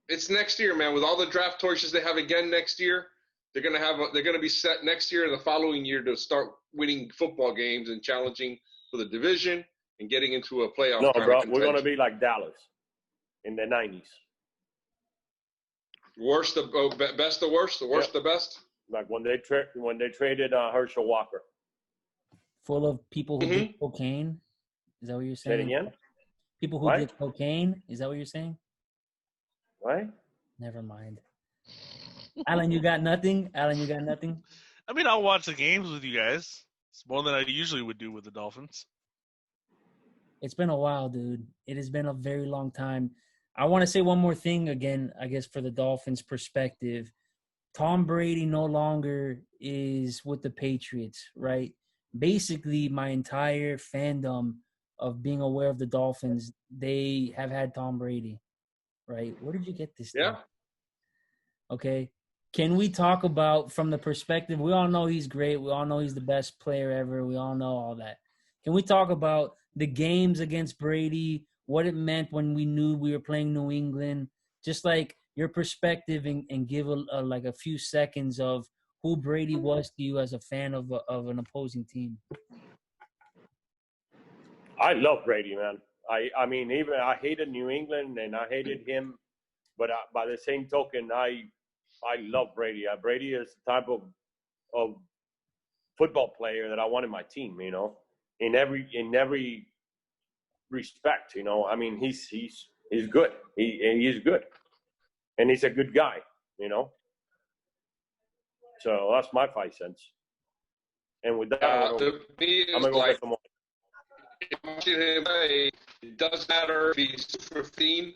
It's next year, man. With all the draft choices they have again next year, they're gonna be set next year and the following year to start winning football games and challenging for the division and getting into a playoff. No, bro, we're gonna be like Dallas in the '90s. Worst the best, the worst, the worst, the best. Like when they traded Herschel Walker. Full of people who did cocaine. Is that what you're saying? Say it again? People who did cocaine. Is that what you're saying? What? Never mind. Alan, you got nothing? I mean, I'll watch the games with you guys. It's more than I usually would do with the Dolphins. It's been a while, dude. It has been a very long time. I want to say one more thing again, I guess, for the Dolphins' perspective. Tom Brady no longer is with the Patriots, right? Basically, my entire fandom of being aware of the Dolphins, they have had Tom Brady. right? Where did you get this? Yeah. Thing? Okay. Can we talk about from the perspective? We all know he's great. We all know he's the best player ever. We all know all that. Can we talk about the games against Brady? What it meant when we knew we were playing New England? Just like your perspective and give like a few seconds of who Brady was to you as a fan of an opposing team. I love Brady, man. I mean, even I hated New England and I hated him, but by the same token, I love Brady. Brady is the type of football player that I want in my team. You know, in every respect. You know, I mean, he's good. He is good, and he's a good guy. You know, so that's my 5 cents. And with that, I'm gonna go get some more. It doesn't matter if he's 15,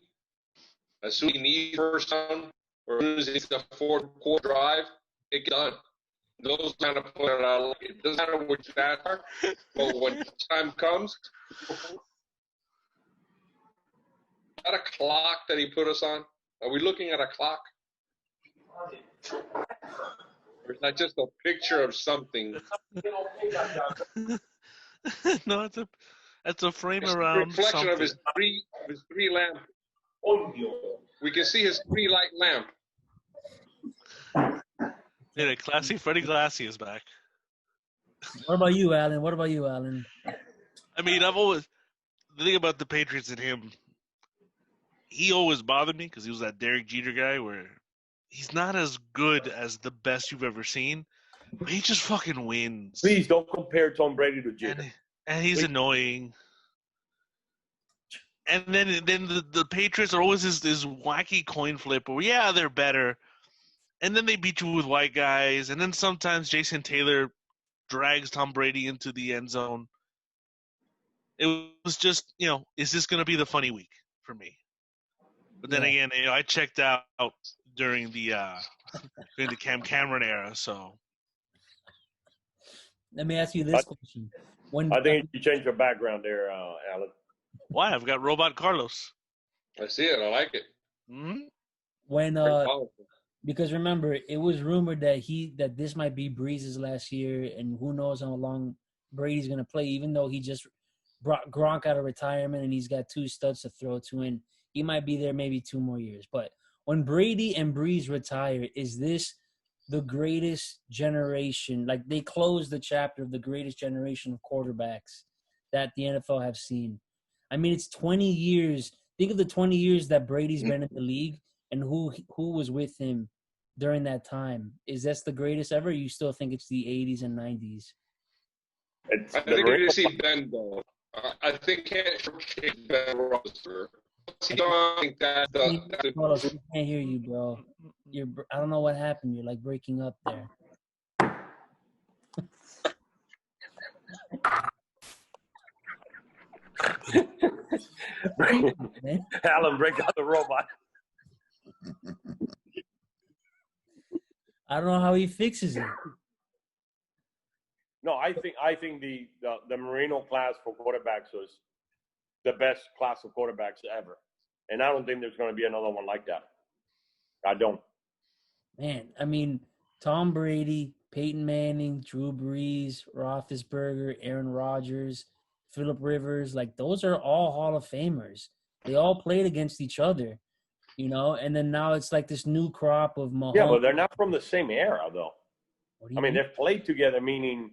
as soon as he needs first down, or as soon as it's the fourth quarter drive, it gets done. Those kind of players, it doesn't matter which bad are, but when time comes, is that a clock that he put us on? Are we looking at a clock? Or is that just a picture of something? No, it's a frame it's around a reflection something. of his three lamp. We can see his 3-light lamp. Yeah, classy Freddie Glassy is back. What about you, Alan? I mean, the thing about the Patriots and him, he always bothered me because he was that Derek Jeter guy where he's not as good as the best you've ever seen, but he just fucking wins. Please don't compare Tom Brady to Jeter. And he's annoying. And then the Patriots are always this wacky coin flip where, yeah, they're better. And then they beat you with white guys. And then sometimes Jason Taylor drags Tom Brady into the end zone. It was just, is this going to be the funny week for me? But then again, I checked out during the Cam Cameron era, so. Let me ask you this question. I think you changed your background there, Alan. Why? I've got Robot Carlos. I see it. I like it. Mm-hmm. Because remember, it was rumored that this might be Breeze's last year, and who knows how long Brady's going to play, even though he just brought Gronk out of retirement and he's got 2 studs to throw to, and he might be there maybe 2 more years. But when Brady and Breeze retire, is this the greatest generation? Like, they closed the chapter of the greatest generation of quarterbacks that the NFL have seen. I mean, it's 20 years. Think of the 20 years that Brady's been in the league and who was with him during that time. Is this the greatest ever? Or you still think it's the 80s and 90s? I think you're going to see Ben, though. I think can't Ben Roethlisberger. Carlos, we can't hear you, bro. I don't know what happened. You're like breaking up there. Alan, break out the robot. I don't know how he fixes it. No, I think the Marino class for quarterbacks was the best class of quarterbacks ever, and I don't think there's going to be another one like that. I don't. Man, I mean, Tom Brady, Peyton Manning, Drew Brees, Roethlisberger, Aaron Rodgers, Phillip Rivers, like those are all Hall of Famers. They all played against each other, and then now it's like this new crop of Mahomes. Yeah, but they're not from the same era, though. I mean, they've played together, meaning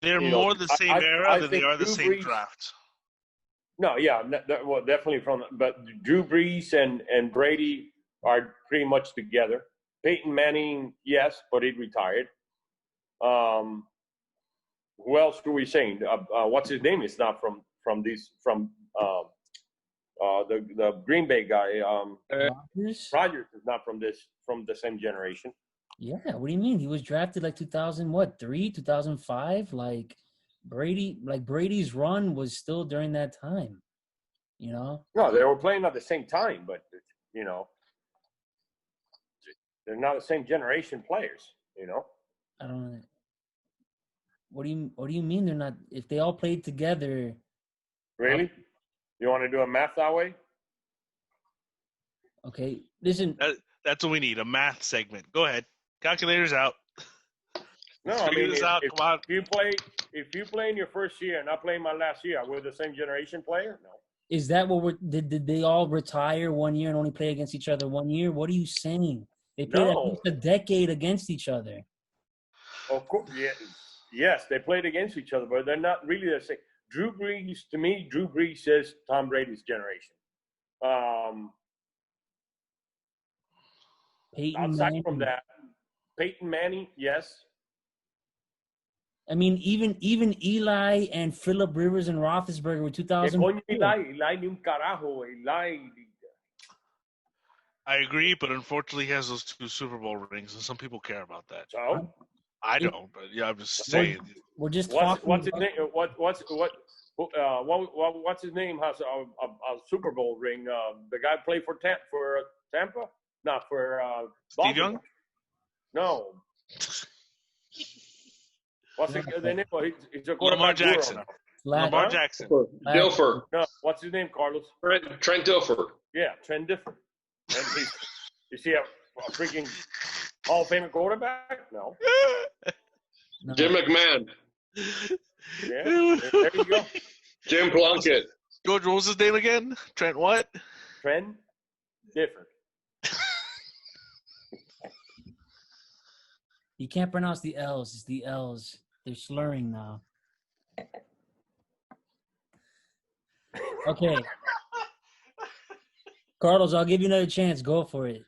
they're more the same era than they are the same draft. No, yeah, well, definitely but Drew Brees and Brady are pretty much together. Peyton Manning, yes, but he retired. Who else are we saying? What's his name? It's not from the Green Bay guy. Rodgers is not from the same generation. Yeah, what do you mean? He was drafted like 2003, 2005. Like Brady's run was still during that time. No, they were playing at the same time, but they're not the same generation players. I don't know. What do you mean they're not? If they all played together. Really? You want to do a math that way? Okay, listen. That's what we need, a math segment. Go ahead. Calculators out. No, I mean, if you play in your first year and I play my last year, we're the same generation player? No. Is that what did they all retire 1 year and only play against each other 1 year? What are you saying? They played at least a decade against each other. Of course, yes, they played against each other, but they're not really the same. Drew Brees says Tom Brady's generation. Outside from that, Peyton Manning, yes. I mean, even Eli and Phillip Rivers and Roethlisberger were 2000. Eli ni un carajo. Eli. I agree, but unfortunately, he has those 2 Super Bowl rings, and some people care about that. So I don't, but yeah, I'm just saying. We're just talking. What's his name? What's his name? Has a Super Bowl ring? The guy played for Tampa? Not for Steve Young? No. What's the name? He's a Lamar Jackson. Lamar Jackson. Dilfer. No, what's his name, Carlos? Trent Dilfer. Yeah, Trent Dilfer. And you see a freaking Hall of Fame quarterback? No. Jim McMahon. Yeah, there you go. Jim Plunkett. George, what was his name again? Trent what? Trent Dilfer. You can't pronounce the L's. It's the L's. They're slurring now. Okay. Carlos, I'll give you another chance. Go for it.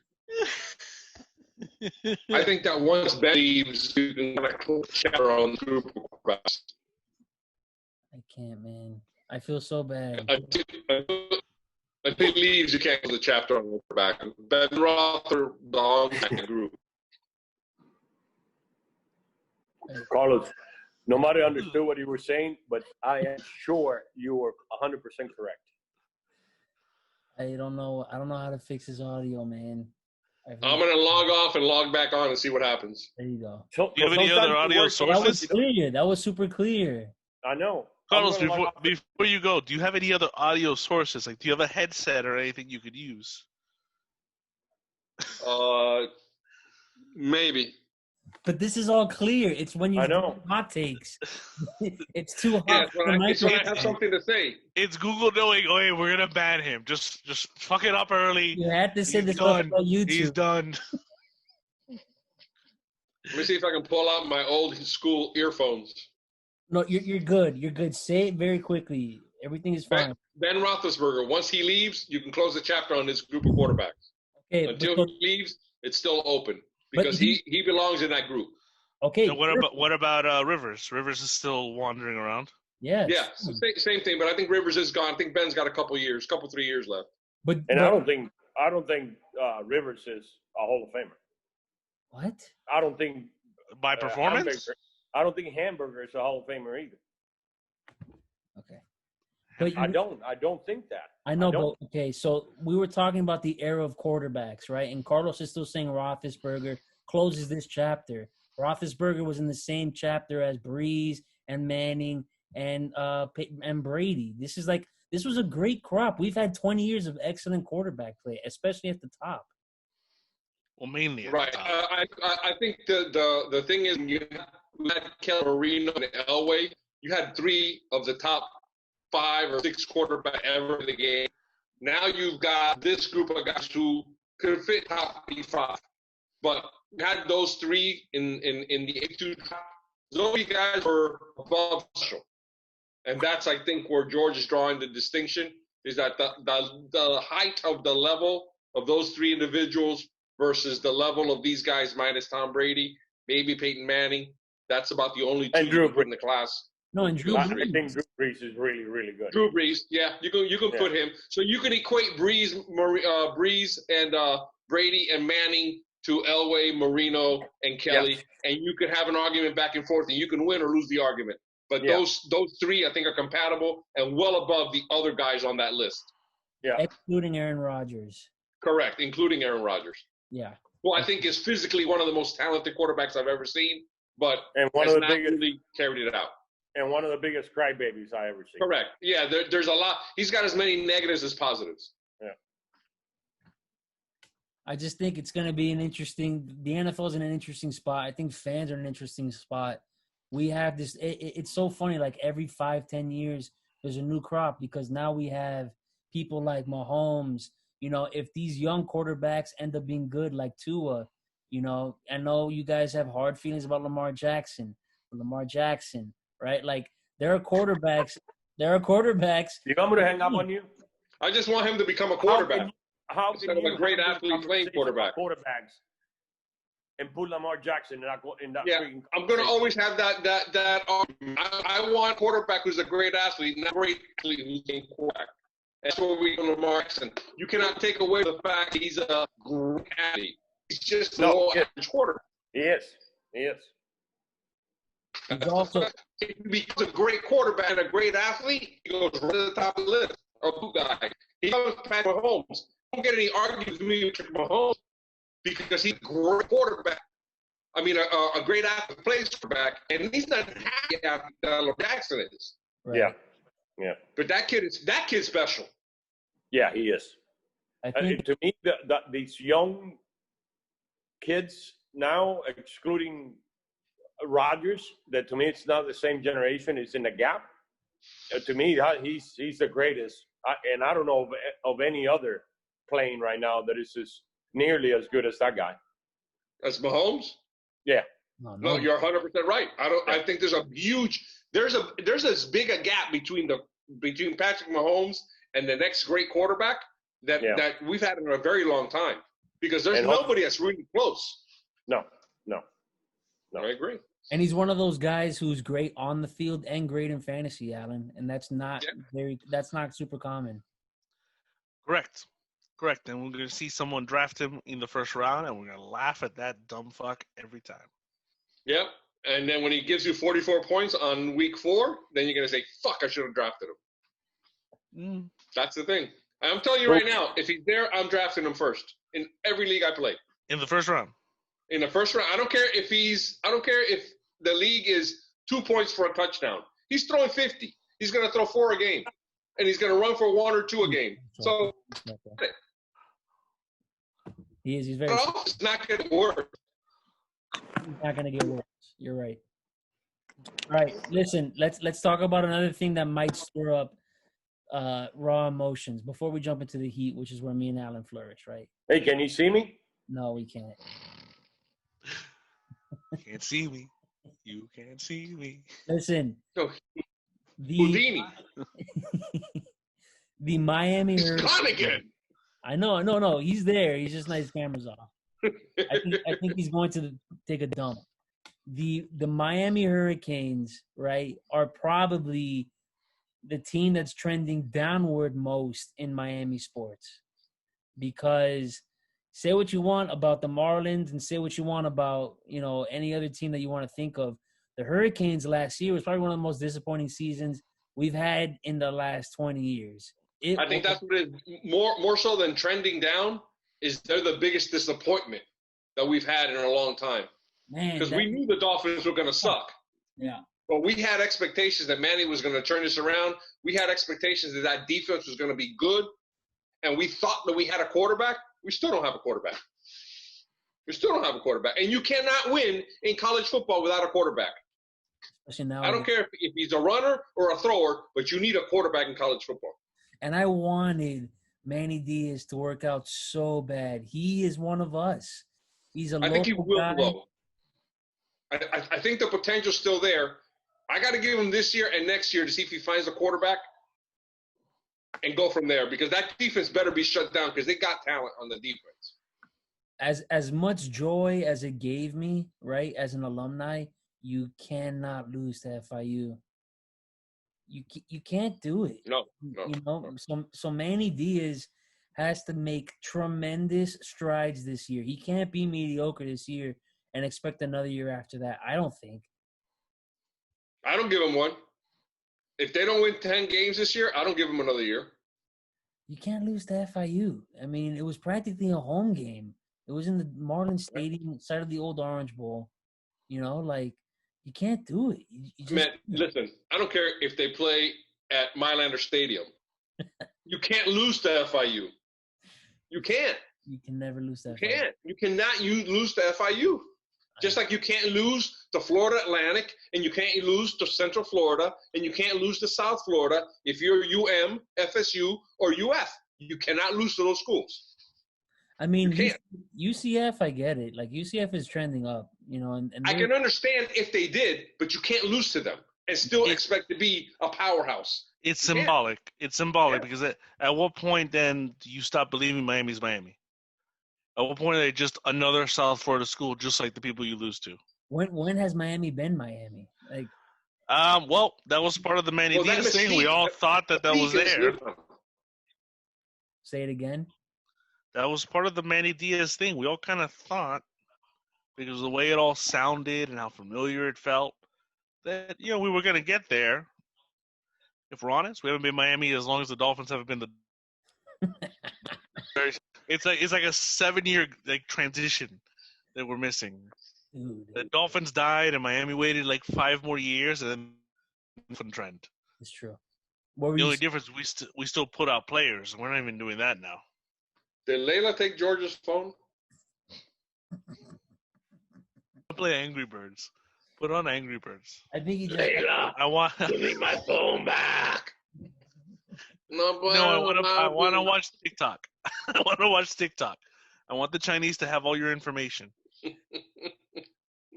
I think that once Ben leaves, you can kind of close the chapter on the group of quarterbacks. I can't, man. I feel so bad. Until he leaves, you can't close the chapter on the quarterback. Ben Roethlisberger belongs in the group. Carlos, nobody understood what you were saying, but I am sure you were 100% correct. I don't know how to fix his audio, man. I'm going to log off and log back on and see what happens. There you go. Do you have any other audio sources? That was clear. That was super clear. I know. Carlos, before you go, do you have any other audio sources? Like, do you have a headset or anything you could use? Maybe. But this is all clear. It's when you do hot takes. It's too hot. It's when I have something to say. It's Google knowing, oh, hey, we're going to ban him. Just fuck it up early. You had to say this on YouTube. He's done. Let me see if I can pull out my old school earphones. No, you're good. You're good. Say it very quickly. Everything is fine. Ben Roethlisberger, once he leaves, you can close the chapter on this group of quarterbacks. Okay. Until he leaves, it's still open. Because he belongs in that group. Okay. So what about Rivers? Rivers is still wandering around. Yeah. Yeah, same thing. But I think Rivers is gone. I think Ben's got a couple 3 years left. But I don't think Rivers is a Hall of Famer. What? I don't think by performance. I don't think Hamburger is a Hall of Famer either. Okay. But I don't think that. I know, but okay. So we were talking about the era of quarterbacks, right? And Carlos is still saying Roethlisberger closes this chapter. Roethlisberger was in the same chapter as Brees and Manning and Brady. This was a great crop. We've had 20 years of excellent quarterback play, especially at the top. Well, mainly right. I think the thing is, you had Kelly Marino and Elway. You had 3 of the top 5 or 6 quarterbacks ever in the game. Now you've got this group of guys who could fit top 5, but you had those 3 in the 82. Those guys were above special, and that's I think where George is drawing the distinction is that the height of the level of those 3 individuals versus the level of these guys minus Tom Brady, maybe Peyton Manning. That's about the only 2 you put in the class. No, and Drew Brees. I think Drew Brees is really, really good. Drew Brees, yeah, you can put him. So you can equate Brees and Brady and Manning to Elway, Marino, and Kelly, and you could have an argument back and forth, and you can win or lose the argument. But those 3, I think, are compatible and well above the other guys on that list. Yeah, including Aaron Rodgers. Correct, including Aaron Rodgers. Yeah. Who I think is physically one of the most talented quarterbacks I've ever seen, but one has of the not really carried it out. And one of the biggest crybabies I ever seen. Correct. Yeah, there's a lot. He's got as many negatives as positives. Yeah. I just think it's going to be the NFL is in an interesting spot. I think fans are in an interesting spot. We have this, it's so funny, like every 5-10 years, there's a new crop because now we have people like Mahomes. You know, if these young quarterbacks end up being good like Tua, you know, I know you guys have hard feelings about Lamar Jackson, right? Like there are quarterbacks. You want me to hang up on you? I just want him to become a quarterback. How instead of a great athlete playing quarterback. Quarterbacks and put Lamar Jackson in that. Yeah, I'm going to always have that argument. I want a quarterback who's a great athlete, not a great athlete who's a quarterback. That's what we do with Lamar Jackson. You cannot take away the fact that he's a great athlete. He's just a low average quarterback. He is. He's also because a great quarterback and a great athlete, he goes right to the top of the list. Or two guys. He comes Patrick Mahomes. Don't get any arguments with me with Patrick Mahomes because he's a great quarterback. I mean, a great athlete plays quarterback, and he's not happy after Lamar Jackson is. right. Yeah. But that kid's special. Yeah, he is. I think To me, these young kids now, excluding Rodgers, that to me it's not the same generation. It's in the gap. To me, he's the greatest, and I don't know of any other playing right now that is nearly as good as that guy. That's Mahomes. Yeah. No, you're 100% right. I think there's as big a gap between Patrick Mahomes and the next great quarterback that we've had in a very long time because there's nobody that's really close. No. I agree. And he's one of those guys who's great on the field and great in fantasy, Alan. And that's not super common. Correct. And we're going to see someone draft him in the first round, and we're going to laugh at that dumb fuck every time. Yep. And then when he gives you 44 points on week 4, then you're going to say, fuck, I should have drafted him. That's the thing. I'm telling you right now, if he's there, I'm drafting him first in every league I play. In the first round. In the first round. I don't care if the league is 2 points for a touchdown. He's throwing 50. He's going to throw 4 a game. And he's going to run for 1 or 2 a game. So he's very. It's not going to work. It's not going to get worse. You're right. All right, listen. Let's talk about another thing that might stir up raw emotions before we jump into the heat, which is where me and Alan flourish. Right? Hey, can you see me? No, we can't. Can't see me. You can't see me. Listen. Houdini. The Miami Hurricanes. He's gone again. I know. No, he's there. He's just not his camera's off. I think he's going to take a dump. The Miami Hurricanes, right, are probably the team that's trending downward most in Miami sports. Because say what you want about the Marlins and say what you want about, any other team that you want to think of. The Hurricanes last year was probably one of the most disappointing seasons we've had in the last 20 years. I think that's what it is. More so than trending down is they're the biggest disappointment that we've had in a long time. Because we knew the Dolphins were going to suck. Yeah. But we had expectations that Manny was going to turn this around. We had expectations that defense was going to be good. And we thought that we had a quarterback. We still don't have a quarterback. And you cannot win in college football without a quarterback. I don't care if he's a runner or a thrower, but you need a quarterback in college football. And I wanted Manny Diaz to work out so bad. He is one of us. He's a local guy. I think he will grow. I think the potential's still there. I got to give him this year and next year to see if he finds a quarterback and go from there because that defense better be shut down because they got talent on the defense. As much joy as it gave me, right, as an alumni, you cannot lose to FIU. You can't do it. No. So Manny Diaz has to make tremendous strides this year. He can't be mediocre this year and expect another year after that. I don't think. I don't give him one. If they don't win 10 games this year, I don't give them another year. You can't lose to FIU. I mean, it was practically a home game. It was in the Marlins Stadium, side of the old Orange Bowl. You can't do it. Man, listen, I don't care if they play at Mylander Stadium. You can't lose to FIU. You can't. You can never lose that. You can't. You cannot lose to FIU. Just like you can't lose to Florida Atlantic, and you can't lose to Central Florida, and you can't lose to South Florida if you're UM, FSU, or UF. You cannot lose to those schools. I mean, UCF, I get it. Like, UCF is trending up, you know. And I can understand if they did, but you can't lose to them and still expect to be a powerhouse. It's symbolic. It's symbolic because at what point then do you stop believing Miami's Miami? At what point are they just another South Florida school, just like the people you lose to? When has Miami been Miami? Like, well, that was part of the Manny Diaz thing. We all thought that was there. Say it again. That was part of the Manny Diaz thing. We all kind of thought, because of the way it all sounded and how familiar it felt, that we were going to get there. If we're honest, we haven't been Miami as long as the Dolphins haven't been the. It's like a 7-year transition that we're missing. Dude. The Dolphins died and Miami waited 5 more years and then different trend. It's true. The only difference we still put out players. We're not even doing that now. Did Layla take George's phone? Play Angry Birds. Put on Angry Birds. I think he just. Layla, give me my phone back. No, I want to watch TikTok. I want to watch TikTok. I want the Chinese to have all your information.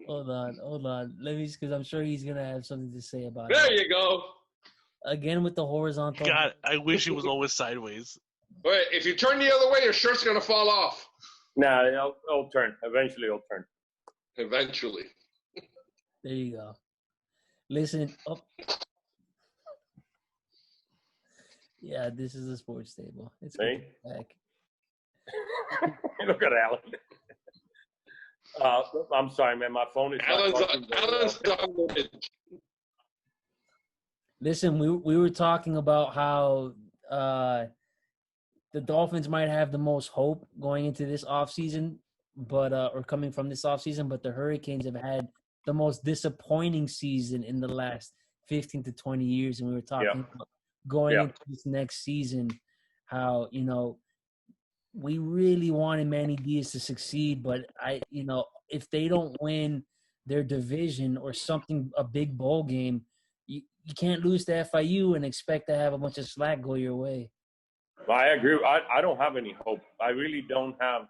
Hold on. Let me, because I'm sure he's gonna have something to say about it. There you go. Again with the horizontal. God, I wish it was always sideways. Wait, if you turn the other way, your shirt's gonna fall off. Nah, it'll turn. Eventually, it'll turn. Eventually. There you go. Listen. Oh. Yeah, this is the sports table. It's good back. Look at Alan. I'm sorry, man. My phone is. Alan's Listen, we were talking about how the Dolphins might have the most hope going into this offseason, but or coming from this offseason, but the Hurricanes have had the most disappointing season in the last 15 to 20 years, and we were talking about going into this next season, how we really wanted Manny Diaz to succeed, but if they don't win their division or something, a big bowl game, you can't lose to FIU and expect to have a bunch of slack go your way. I agree. I don't have any hope. I really don't have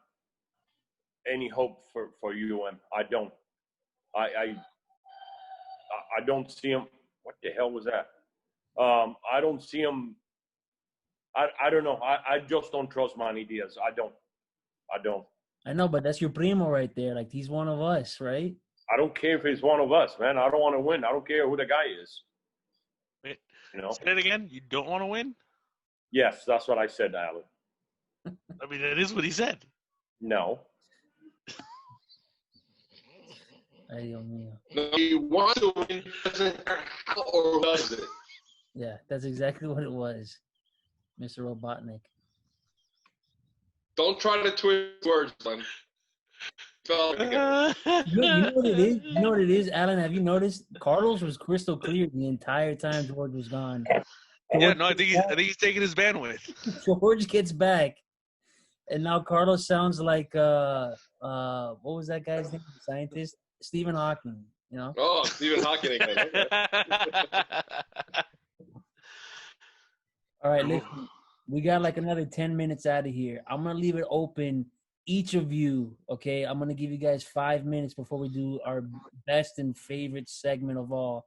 any hope for UM. I don't. I don't see him. What the hell was that? I don't see him. I don't know. I just don't trust Manny Diaz. I don't. I know, but that's your primo right there. Like, he's one of us, right? I don't care if he's one of us, man. I don't want to win. I don't care who the guy is. Wait, say it again. You don't want to win? Yes, that's what I said, Alan. I mean, that is what he said. No. Ay, Dios mío. No, you want to win, doesn't matter how or does it. Yeah, that's exactly what it was, Mr. Robotnik. Don't try to twist words, man. You know what it is? You know what it is, Alan? Have you noticed? Carlos was crystal clear the entire time George was gone. Yeah, no, I think he's taking his bandwidth. George gets back, and now Carlos sounds like what was that guy's name? The scientist, Stephen Hawking. Oh, Stephen Hawking again. All right, listen. We got another 10 minutes out of here. I'm gonna leave it open. Each of you, okay? I'm gonna give you guys 5 minutes before we do our best and favorite segment of all.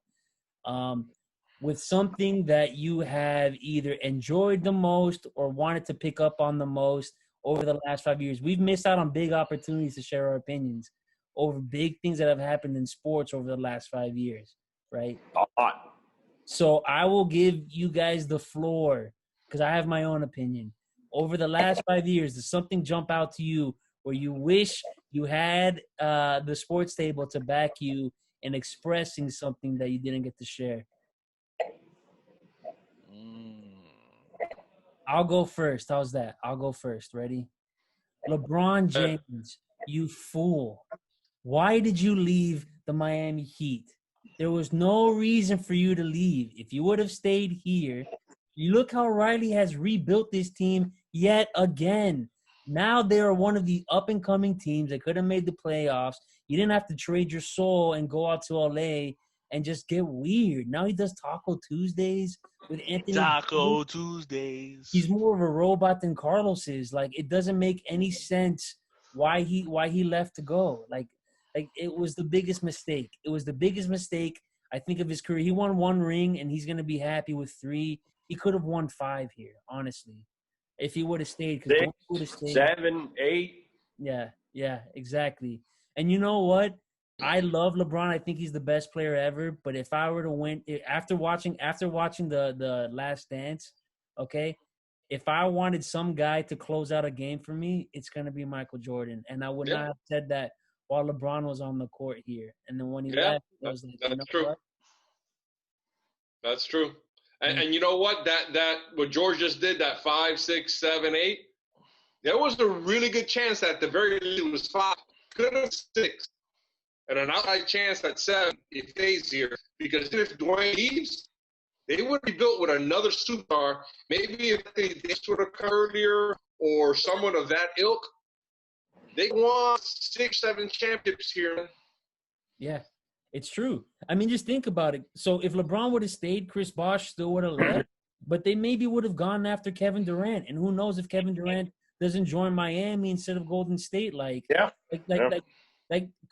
With something that you have either enjoyed the most or wanted to pick up on the most over the last 5 years. We've missed out on big opportunities to share our opinions over big things that have happened in sports over the last 5 years, right? So I will give you guys the floor because I have my own opinion. Over the last 5 years, does something jump out to you where you wish you had the sports table to back you in expressing something that you didn't get to share? I'll go first. How's that? I'll go first. Ready? LeBron James, you fool. Why did you leave the Miami Heat? There was no reason for you to leave. If you would have stayed here, look how Riley has rebuilt this team yet again. Now they're one of the up-and-coming teams that could have made the playoffs. You didn't have to trade your soul and go out to LA and just get weird. Now he does Taco Tuesdays with Anthony. Taco Tuesdays. He's more of a robot than Carlos is. Like, it doesn't make any sense why he left to go. Like it was the biggest mistake. It was the biggest mistake, I think, of his career. He won 1 ring, and he's going to be happy with 3. He could have won 5 here, honestly, if he would have stayed. 6, 7, 8. Yeah, exactly. And you know what? I love LeBron. I think he's the best player ever. But if I were to win after watching the Last Dance, okay, if I wanted some guy to close out a game for me, it's gonna be Michael Jordan. And I would not have said that while LeBron was on the court here. And then when he left, I was like, that's true. What? That's true. And you know what? That what George just did, that 5, 6, 7, 8, there was a really good chance that at the very least it was 5, could have 6. And an outside chance at 7 if he stays here. Because if Dwayne leaves, they would be built with another superstar. Maybe if they would have come earlier or someone of that ilk, they won 6, 7 championships here. Yeah, it's true. I mean, just think about it. So if LeBron would have stayed, Chris Bosh still would have left. But they maybe would have gone after Kevin Durant. And who knows if Kevin Durant doesn't join Miami instead of Golden State? Like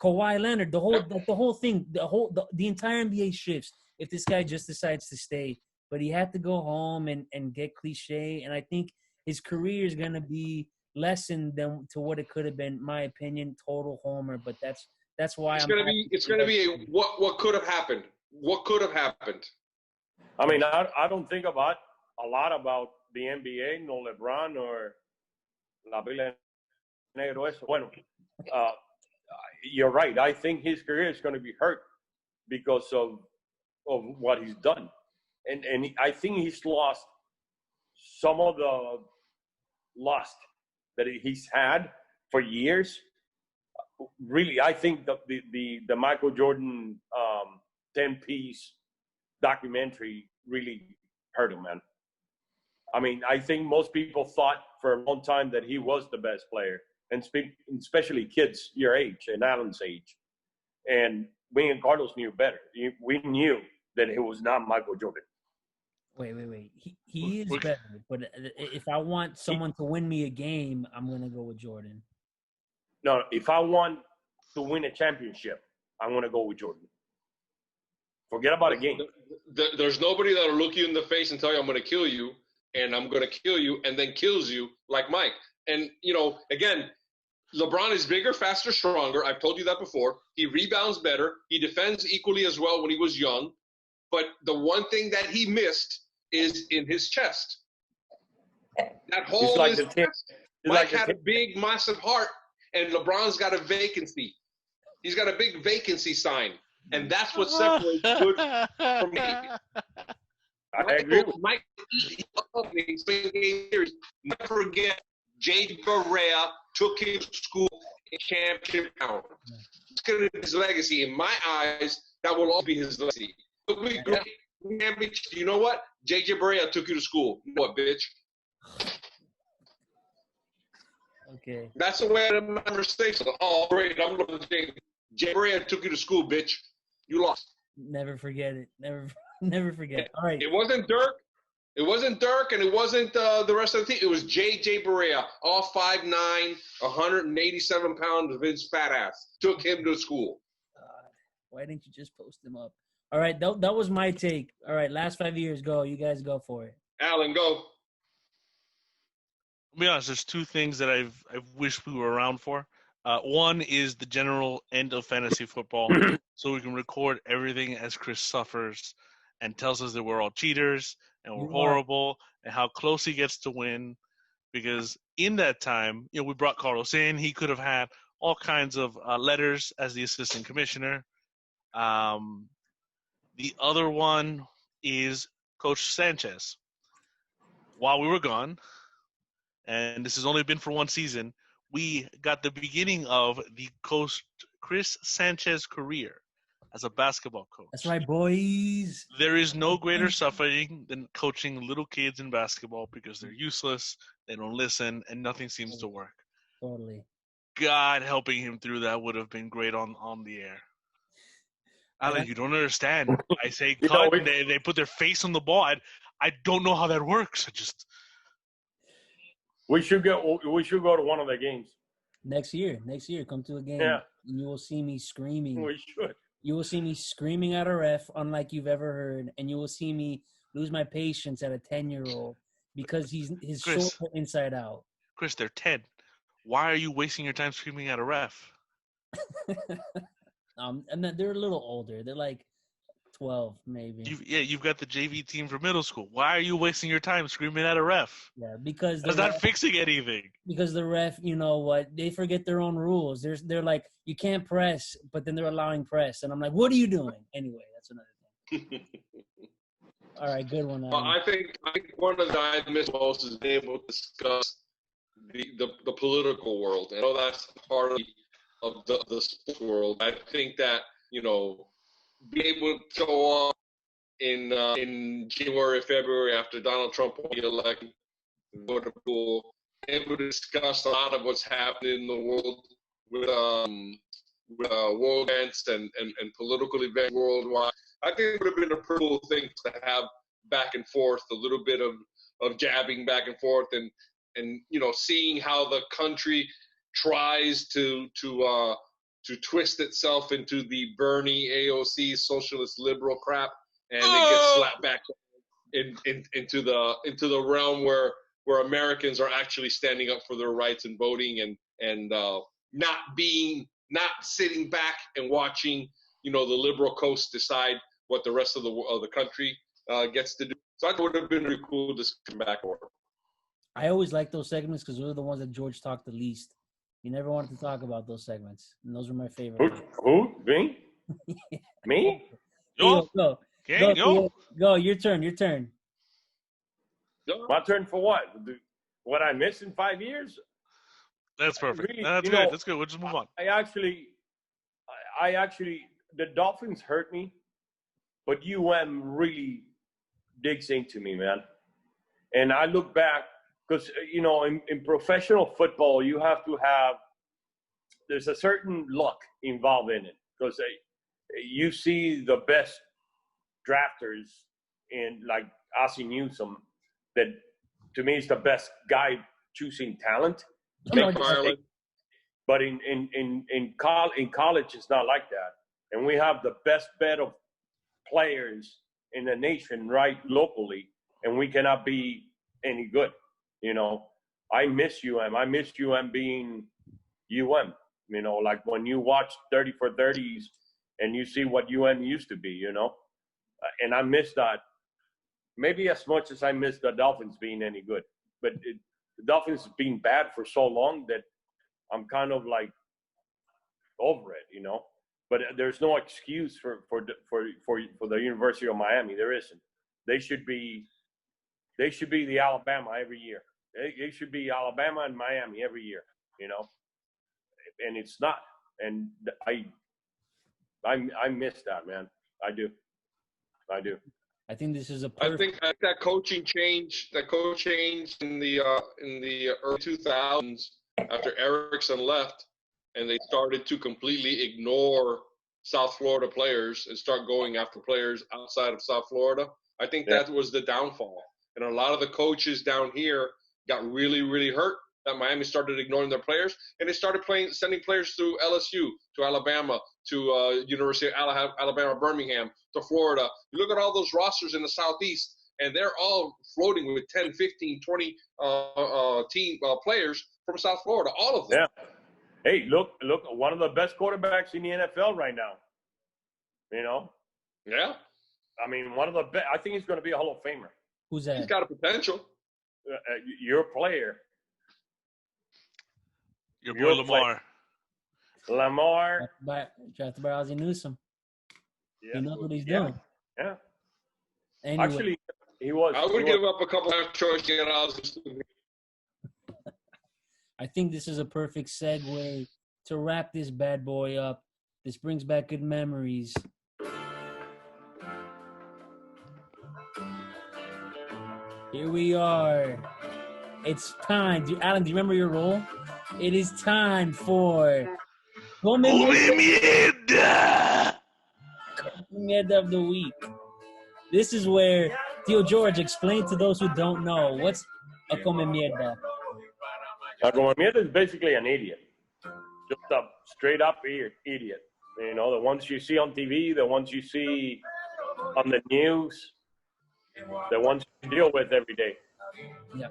Kawhi Leonard, the whole thing, the entire NBA shifts if this guy just decides to stay. But he had to go home and get cliche. And I think his career is going to be lessened than to what it could have been. My opinion, total homer. But that's why it's going to be what could have happened. What could have happened? I mean, I don't think a lot about the NBA, no LeBron or La Villa Negro. Eso. Bueno, you're right. I think his career is going to be hurt because of what he's done. And I think he's lost some of the lust that he's had for years. Really, I think the Michael Jordan 10-piece documentary really hurt him, man. I mean, I think most people thought for a long time that he was the best player, and especially kids your age and Alan's age. And me and Carlos knew better. We knew that it was not Michael Jordan. Wait. He is better. But if I want someone to win me a game, I'm going to go with Jordan. No, if I want to win a championship, I'm going to go with Jordan. Forget about a game. There's nobody that'll look you in the face and tell you I'm going to kill you, and I'm going to kill you, and then kills you like Mike. And, again, LeBron is bigger, faster, stronger. I've told you that before. He rebounds better. He defends equally as well when he was young. But the one thing that he missed is in his chest. That hole in his chest. Mike had a big, massive heart, and LeBron's got a vacancy. He's got a big vacancy sign. And that's what separates good from me. I agree. Mike, never forget, J. Barea took him to school in championship round. It's going to be his legacy. In my eyes, that will all be his legacy. You know what? J. Barea took you to school. You know what, bitch? Okay. That's the way I remember mistakes. Oh, great. I'm looking at J. Barea took you to school, bitch. You lost. Never forget it. Never forget. All right. It wasn't Dirk. It wasn't Dirk, and it wasn't the rest of the team. It was J.J. Barea, all 5'9", 187 pounds of his fat ass. Took him to school. Why didn't you just post him up? All right, that was my take. All right, last 5 years, go. You guys go for it. Alan, go. I'll be honest, there's 2 things that I've wished we were around for. One is the general end of fantasy football, so we can record everything as Chris suffers and tells us that we're all cheaters and we're horrible and how close he gets to win. Because in that time, we brought Carlos in. He could have had all kinds of letters as the assistant commissioner. The other one is Coach Sanchez. While we were gone, and this has only been for 1 season, we got the beginning of the Coach Chris Sanchez career as a basketball coach. That's right, boys. There is no greater suffering than coaching little kids in basketball because they're useless, they don't listen, and nothing seems to work. Totally. God helping him through that would have been great on the air. Alan, you don't understand. I say cut, and they put their face on the ball. I don't know how that works. We should go to one of the games. Next year, come to a game. Yeah. And you will see me screaming. We should. You will see me screaming at a ref, unlike you've ever heard, and you will see me lose my patience at a 10-year-old because his shorts are inside out. Chris, they're 10. Why are you wasting your time screaming at a ref? And they're a little older. They're like 12, maybe. You've got the JV team for middle school. Why are you wasting your time screaming at a ref? Yeah, because that's not fixing anything. Because the ref, you know what? They forget their own rules. They're like, you can't press, but then they're allowing press, and I'm like, what are you doing? Anyway, that's another thing. All right, good one. Well, I think one of the I miss most is being able to discuss the political world. I know that's part of the sports world. I think that, you know, be able to show up in January, February after Donald Trump won the election, go to pool, able to discuss a lot of what's happening in the world with world events and political events worldwide. I think it would have been a pretty cool thing to have back and forth, a little bit of jabbing back and forth, and you know, seeing how the country tries to twist itself into the Bernie AOC socialist liberal crap, and it gets slapped back into the realm where Americans are actually standing up for their rights and voting and not sitting back and watching, you know, the liberal coast decide what the rest of the country gets to do. So I thought it would have been really cool to come back over. I always like those segments because those are the ones that George talked the least. He never wanted to talk about those segments, and those were my favorite. Who? Me? Me? Go. Go. Your turn. My turn for what? What I missed in 5 years? That's perfect. That's good. That's good. We'll just move on. I actually, the Dolphins hurt me, but really digs into me, man. And I look back, because, you know, in professional football, you have to have, there's a certain luck involved in it. Because you see the best drafters in, like, Ozzie Newsome, that to me is the best guy choosing talent. But in college, it's not like that. And we have the best bet of players in the nation, right, locally, and we cannot be any good. You know, I miss UM. I miss UM being UM. You know, like when you watch 30 for 30s and you see what UM used to be, you know. And I miss that maybe as much as I miss the Dolphins being any good. But the Dolphins being bad for so long that I'm kind of like over it, you know. But there's no excuse for the University of Miami. There isn't. They should be the Alabama every year. They should be Alabama and Miami every year, you know. And it's not. And I miss that, man. I do. I think this is I think that coaching change in the early 2000s after Erickson left, and they started to completely ignore South Florida players and start going after players outside of South Florida. I think that was the downfall. And a lot of the coaches down here got really, really hurt that Miami started ignoring their players, and they started sending players to LSU, to Alabama, to University of Alabama, Birmingham, to Florida. You look at all those rosters in the Southeast, and they're all floating with 10, 15, 20 team players from South Florida, all of them. Yeah. Hey, look, one of the best quarterbacks in the NFL right now. You know? Yeah. I mean, one of the best. I think he's going to be a Hall of Famer. Who's that? He's got a potential. Your player. Your boy Lamar. Lamar. Drafted by Ozzie Newsome. Yeah. He knows what he's doing. Yeah. Anyway. Actually, he was. I would give up a couple of choices to get Ozzie. I think this is a perfect segue to wrap this bad boy up. This brings back good memories. Here we are. It's time. Alan, do you remember your role? It is time for Come Mierda of the Week. This is where Theo George explained to those who don't know what's a Come Mierda. A Come Mierda is basically an idiot. Just a straight up idiot. You know, the ones you see on TV, the ones you see on the news, the ones you deal with every day. Yeah.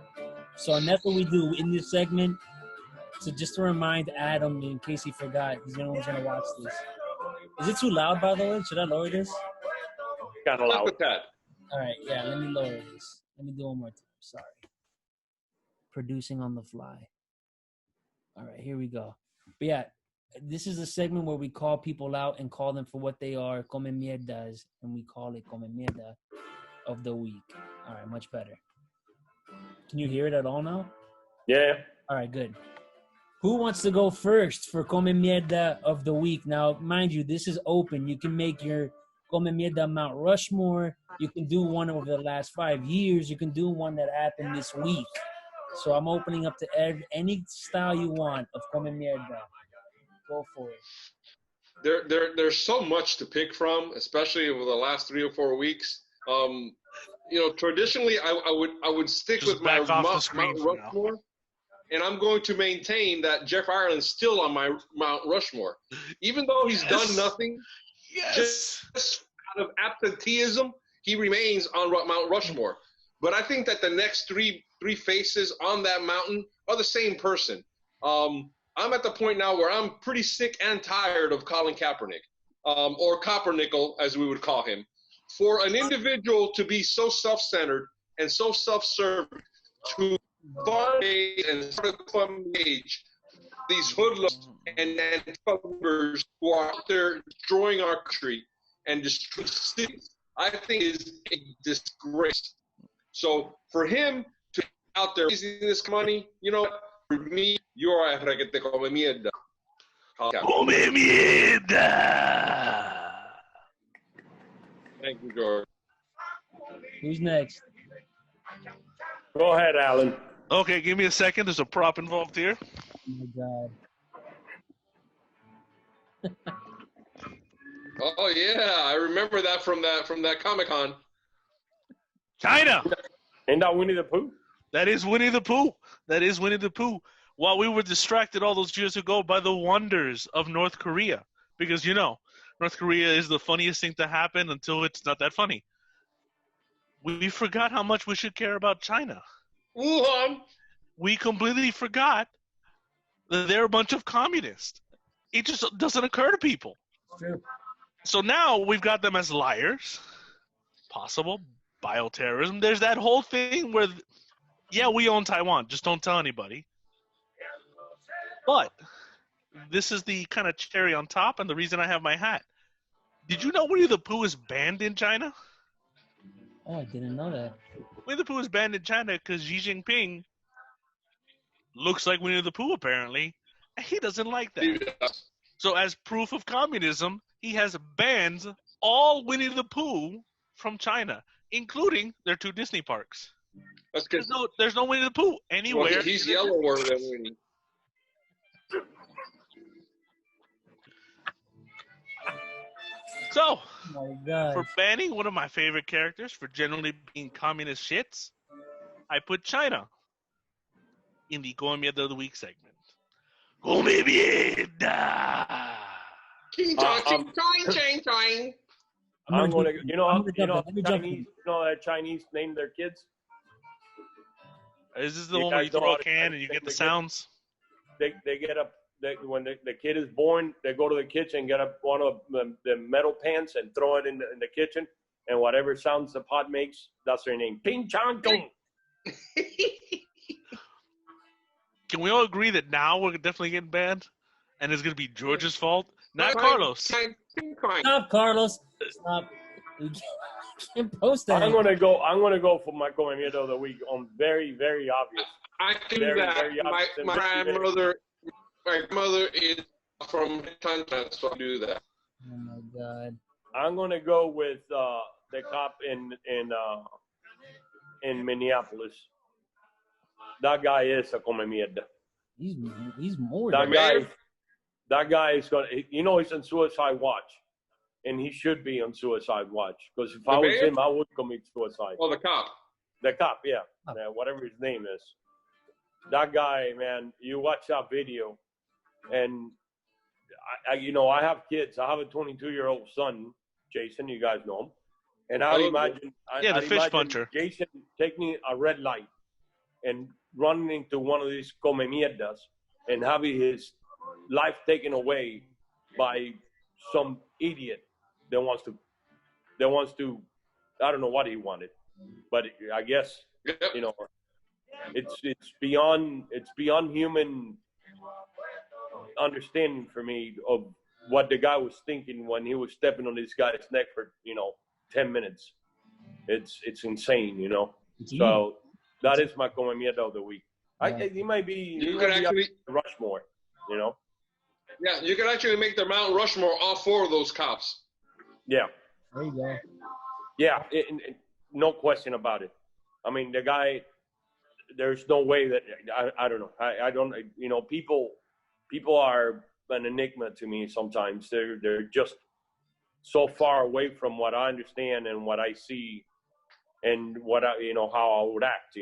So and that's what we do in this segment. So just to remind Adam, in case he forgot, he's the only one gonna watch this. Is it too loud, by the way? Should I lower this? Kind of loud. All right, yeah, let me lower this. Let me do one more time. Sorry. Producing on the fly. All right, here we go. But yeah, this is a segment where we call people out and call them for what they are, Come Mierdas, and we call it Come Mierda of the Week. All right, much better. Can you hear it at all now? Yeah. All right, good. Who wants to go first for Come Mierda of the Week? Now, mind you, this is open. You can make your Come Mierda Mount Rushmore. You can do one over the last 5 years. You can do one that happened this week. So I'm opening up to any style you want of Come Mierda. Go for it. There's so much to pick from, especially over the last 3 or 4 weeks. Traditionally, I would stick Just with my back off the Mount screen Rushmore, and I'm going to maintain that Jeff Ireland's still on my Mount Rushmore, even though he's done nothing. Yes. Just out of absenteeism, he remains on Mount Rushmore. But I think that the next three faces on that mountain are the same person. I'm at the point now where I'm pretty sick and tired of Colin Kaepernick, or Coppernickel, as we would call him. For an individual to be so self-centered and so self-serving, to fund and sort of fund age these hoodlums and members who are out there destroying our country and destroying cities, I think is a disgrace. So for him to be out there raising this money, you know, for me, you're a reguete come mierda. Come mierda. Thank you, George. Who's next? Go ahead, Alan. Okay, give me a second. There's a prop involved here. Oh, my God. Oh yeah, I remember that from that Comic-Con. China. Ain't that Winnie the Pooh? That is Winnie the Pooh. That is Winnie the Pooh. While we were distracted all those years ago by the wonders of North Korea. Because, you know, North Korea is the funniest thing to happen until it's not that funny. We forgot how much we should care about China. Wuhan. We completely forgot that they're a bunch of communists. It just doesn't occur to people. True. So now we've got them as liars, possible bioterrorism. There's that whole thing where, yeah, we own Taiwan. Just don't tell anybody. But this is the kind of cherry on top and the reason I have my hat. Did you know Winnie the Pooh is banned in China? Oh, I didn't know that. Winnie the Pooh is banned in China because Xi Jinping looks like Winnie the Pooh, apparently, and he doesn't like that. So as proof of communism, he has banned all Winnie the Pooh from China, including their 2 Disney parks. That's good. There's no Winnie the Pooh anywhere. Well, he's yellower than Winnie. So, Oh my God. for banning one of my favorite characters for generally being communist shits, I put China in the Come Mierda of the Week segment. Come Mierda! Ching chong, ching chong. I'm going to, Let Chinese name their kids? Is this the You one where guys you know throw how a to can and you get the sounds? They get up, when the kid is born, they go to the kitchen, get up one of the metal pans and throw it in the kitchen, and whatever sounds the pot makes, that's their name. Ping chong chong. Can we all agree that now we're definitely getting banned? And it's going to be George's fault? Not Carlos. Stop, Carlos. Stop. You can't post that. I'm gonna go for my Come Mierda of the Week on very, very obvious. I can do that. My grandmother is from China, so I'll do that. Oh my God. I'm gonna go with the cop in Minneapolis. that guy is a come mierda. He's more. That guy is gonna. You know, he's on suicide watch, and he should be on suicide watch. Because if I was him, I would commit suicide. Oh, the cop. The cop, yeah, whatever his name is. That guy, man. You watch that video, and I have kids. I have a 22-year-old son, Jason. You guys know him. And I'd imagine, the fish puncher. Jason taking a red light and running into one of these come mierdas and having his life taken away by some idiot that wants to. I don't know what he wanted, but I guess it's beyond human understanding for me of what the guy was thinking when he was stepping on this guy's neck for 10 minutes. It's insane, So that is my come mierda of the week. He might be. You could actually Rushmore, Yeah, you could actually make the Mount Rushmore all 4 of those cops. Yeah. There you go. Yeah, no question about it. I mean, the guy. There's no way that I don't know. I don't. People are an enigma to me sometimes. They're just so far away from what I understand and what I see, and what how I would act.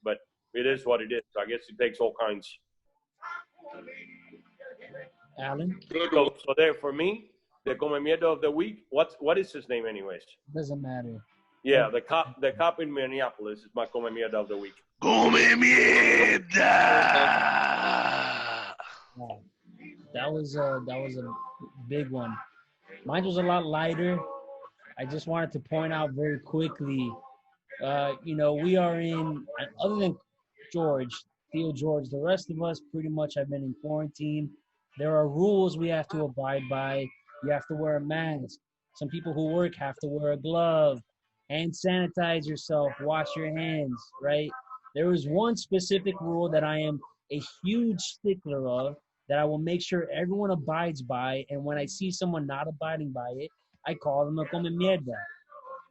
But it is what it is. I guess it takes all kinds. Alan? So there for me, the come mierda of the week. What is his name anyways? Doesn't matter. Yeah, the cop in Minneapolis is my come mierda of the week. Come mierda. Wow. That was a big one. Mine was a lot lighter. I just wanted to point out very quickly, we are in, other than Theo George, the rest of us pretty much have been in quarantine. There are rules we have to abide by. You have to wear a mask. Some people who work have to wear a glove. Hand sanitize yourself. Wash your hands, right? There is one specific rule that I am a huge stickler of that I will make sure everyone abides by. And when I see someone not abiding by it, I call them a come mierda.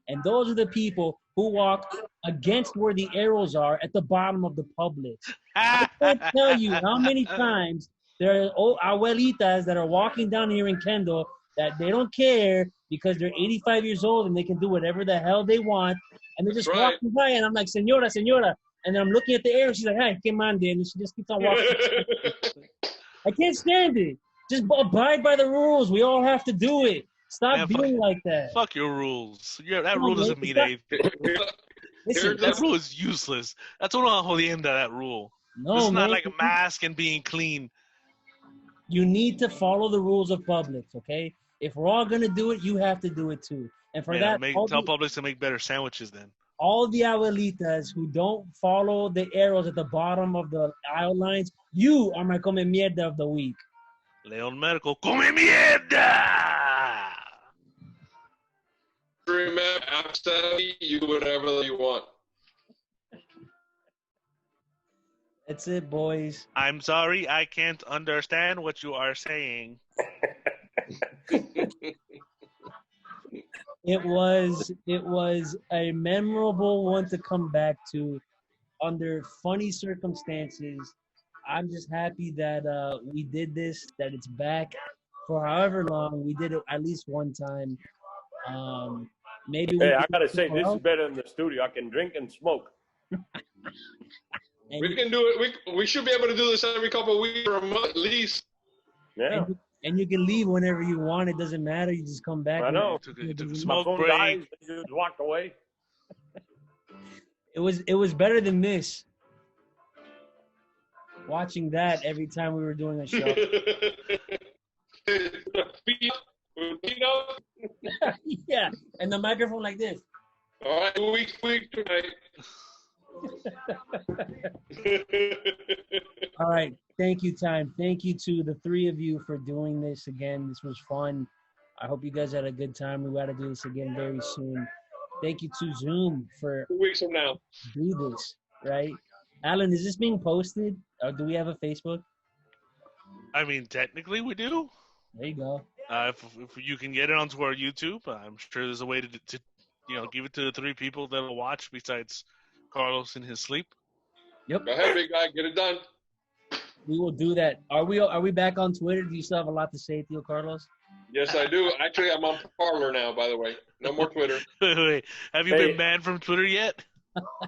And those are the people who walk against where the arrows are at the bottom of the Publix. I can't tell you how many times there are old abuelitas that are walking down here in Kendall that they don't care because they're 85 years old and they can do whatever the hell they want. And they're just walking by, and I'm like, Señora, Señora. And then I'm looking at the arrow. She's like, hey, que mande. And she just keeps on walking. I can't stand it. Just abide by the rules. We all have to do it. Stop being like that. Fuck your rules. That rule doesn't mean anything. Listen, that rule is useless. That's una jodienda, that rule. No, it's not like a mask and being clean. You need to follow the rules of Publix, okay? If we're all going to do it, you have to do it too. And for that, tell Publix to make better sandwiches then. All the abuelitas who don't follow the arrows at the bottom of the aisle lines, you are my come mierda of the week. Leon Merkel, come mierda! Remember, after you do whatever you want. That's it, boys. I'm sorry, I can't understand what you are saying. It was a memorable one to come back to under funny circumstances. I'm just happy that we did this, that it's back for however long. We did it at least one time. Maybe. Hey, I gotta say, this is better than the studio. I can drink and smoke. We can do it. We should be able to do this every couple of weeks or a month at least. Yeah. And you can leave whenever you want. It doesn't matter. You just come back. I know. Took a smoke break. Dies, just walked away. It was better than this. Watching that every time we were doing a show. Yeah, and the microphone like this. All right, week tonight. All right. Thank you, Time. Thank you to the three of you for doing this again. This was fun. I hope you guys had a good time. We got to do this again very soon. Thank you to Zoom for 2 weeks from now. Do this, right? Alan, is this being posted? Or do we have a Facebook? I mean, technically we do. There you go. If you can get it onto our YouTube, I'm sure there's a way to give it to the three people that'll watch besides Carlos in his sleep. Yep. Go ahead, big guy. Get it done. We will do that. Are we back on Twitter? Do you still have a lot to say, Theo Carlos? Yes, I do. Actually, I'm on Parler now, by the way. No more Twitter. Wait. Have you been banned from Twitter yet?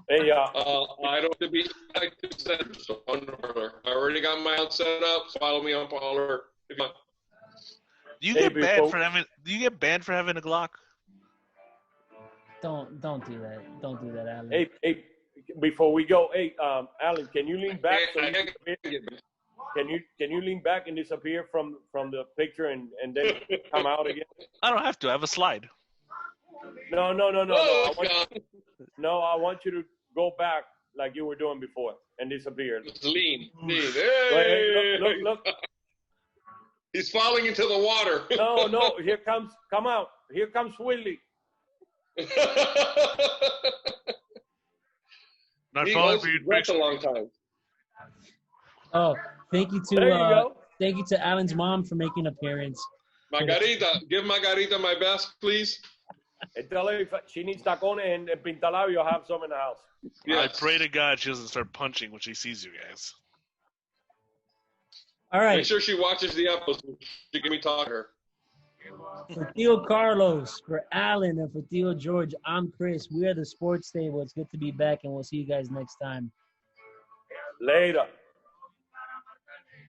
Hey, I don't have to be active so on Parler. I already got my account set up. Follow me on Parler. If you want. Do you get banned for having? Do you get banned for having a Glock? Don't do that. Don't do that, Alan. Hey, before we go, Alan, can you lean back? Can you lean back and disappear from the picture and then come out again? I don't have to. I have a slide. No. Oh, I want you to go back like you were doing before and disappear. Lean. Hey, look. He's falling into the water. No. Come out. Here comes Willie. Not falling for your tricks a long time. Oh, thank you to Alan's mom for making an appearance. Margarita, give Margarita my best, please. And tell her if she needs tacones and pintalabio, have some in the house. Yes. I pray to God she doesn't start punching when she sees you guys. All right. Make sure she watches the episode. She can be talking to her. For Theo Carlos, for Alan, and for Theo George, I'm Chris. We are the Sports Table. It's good to be back, and we'll see you guys next time. Later.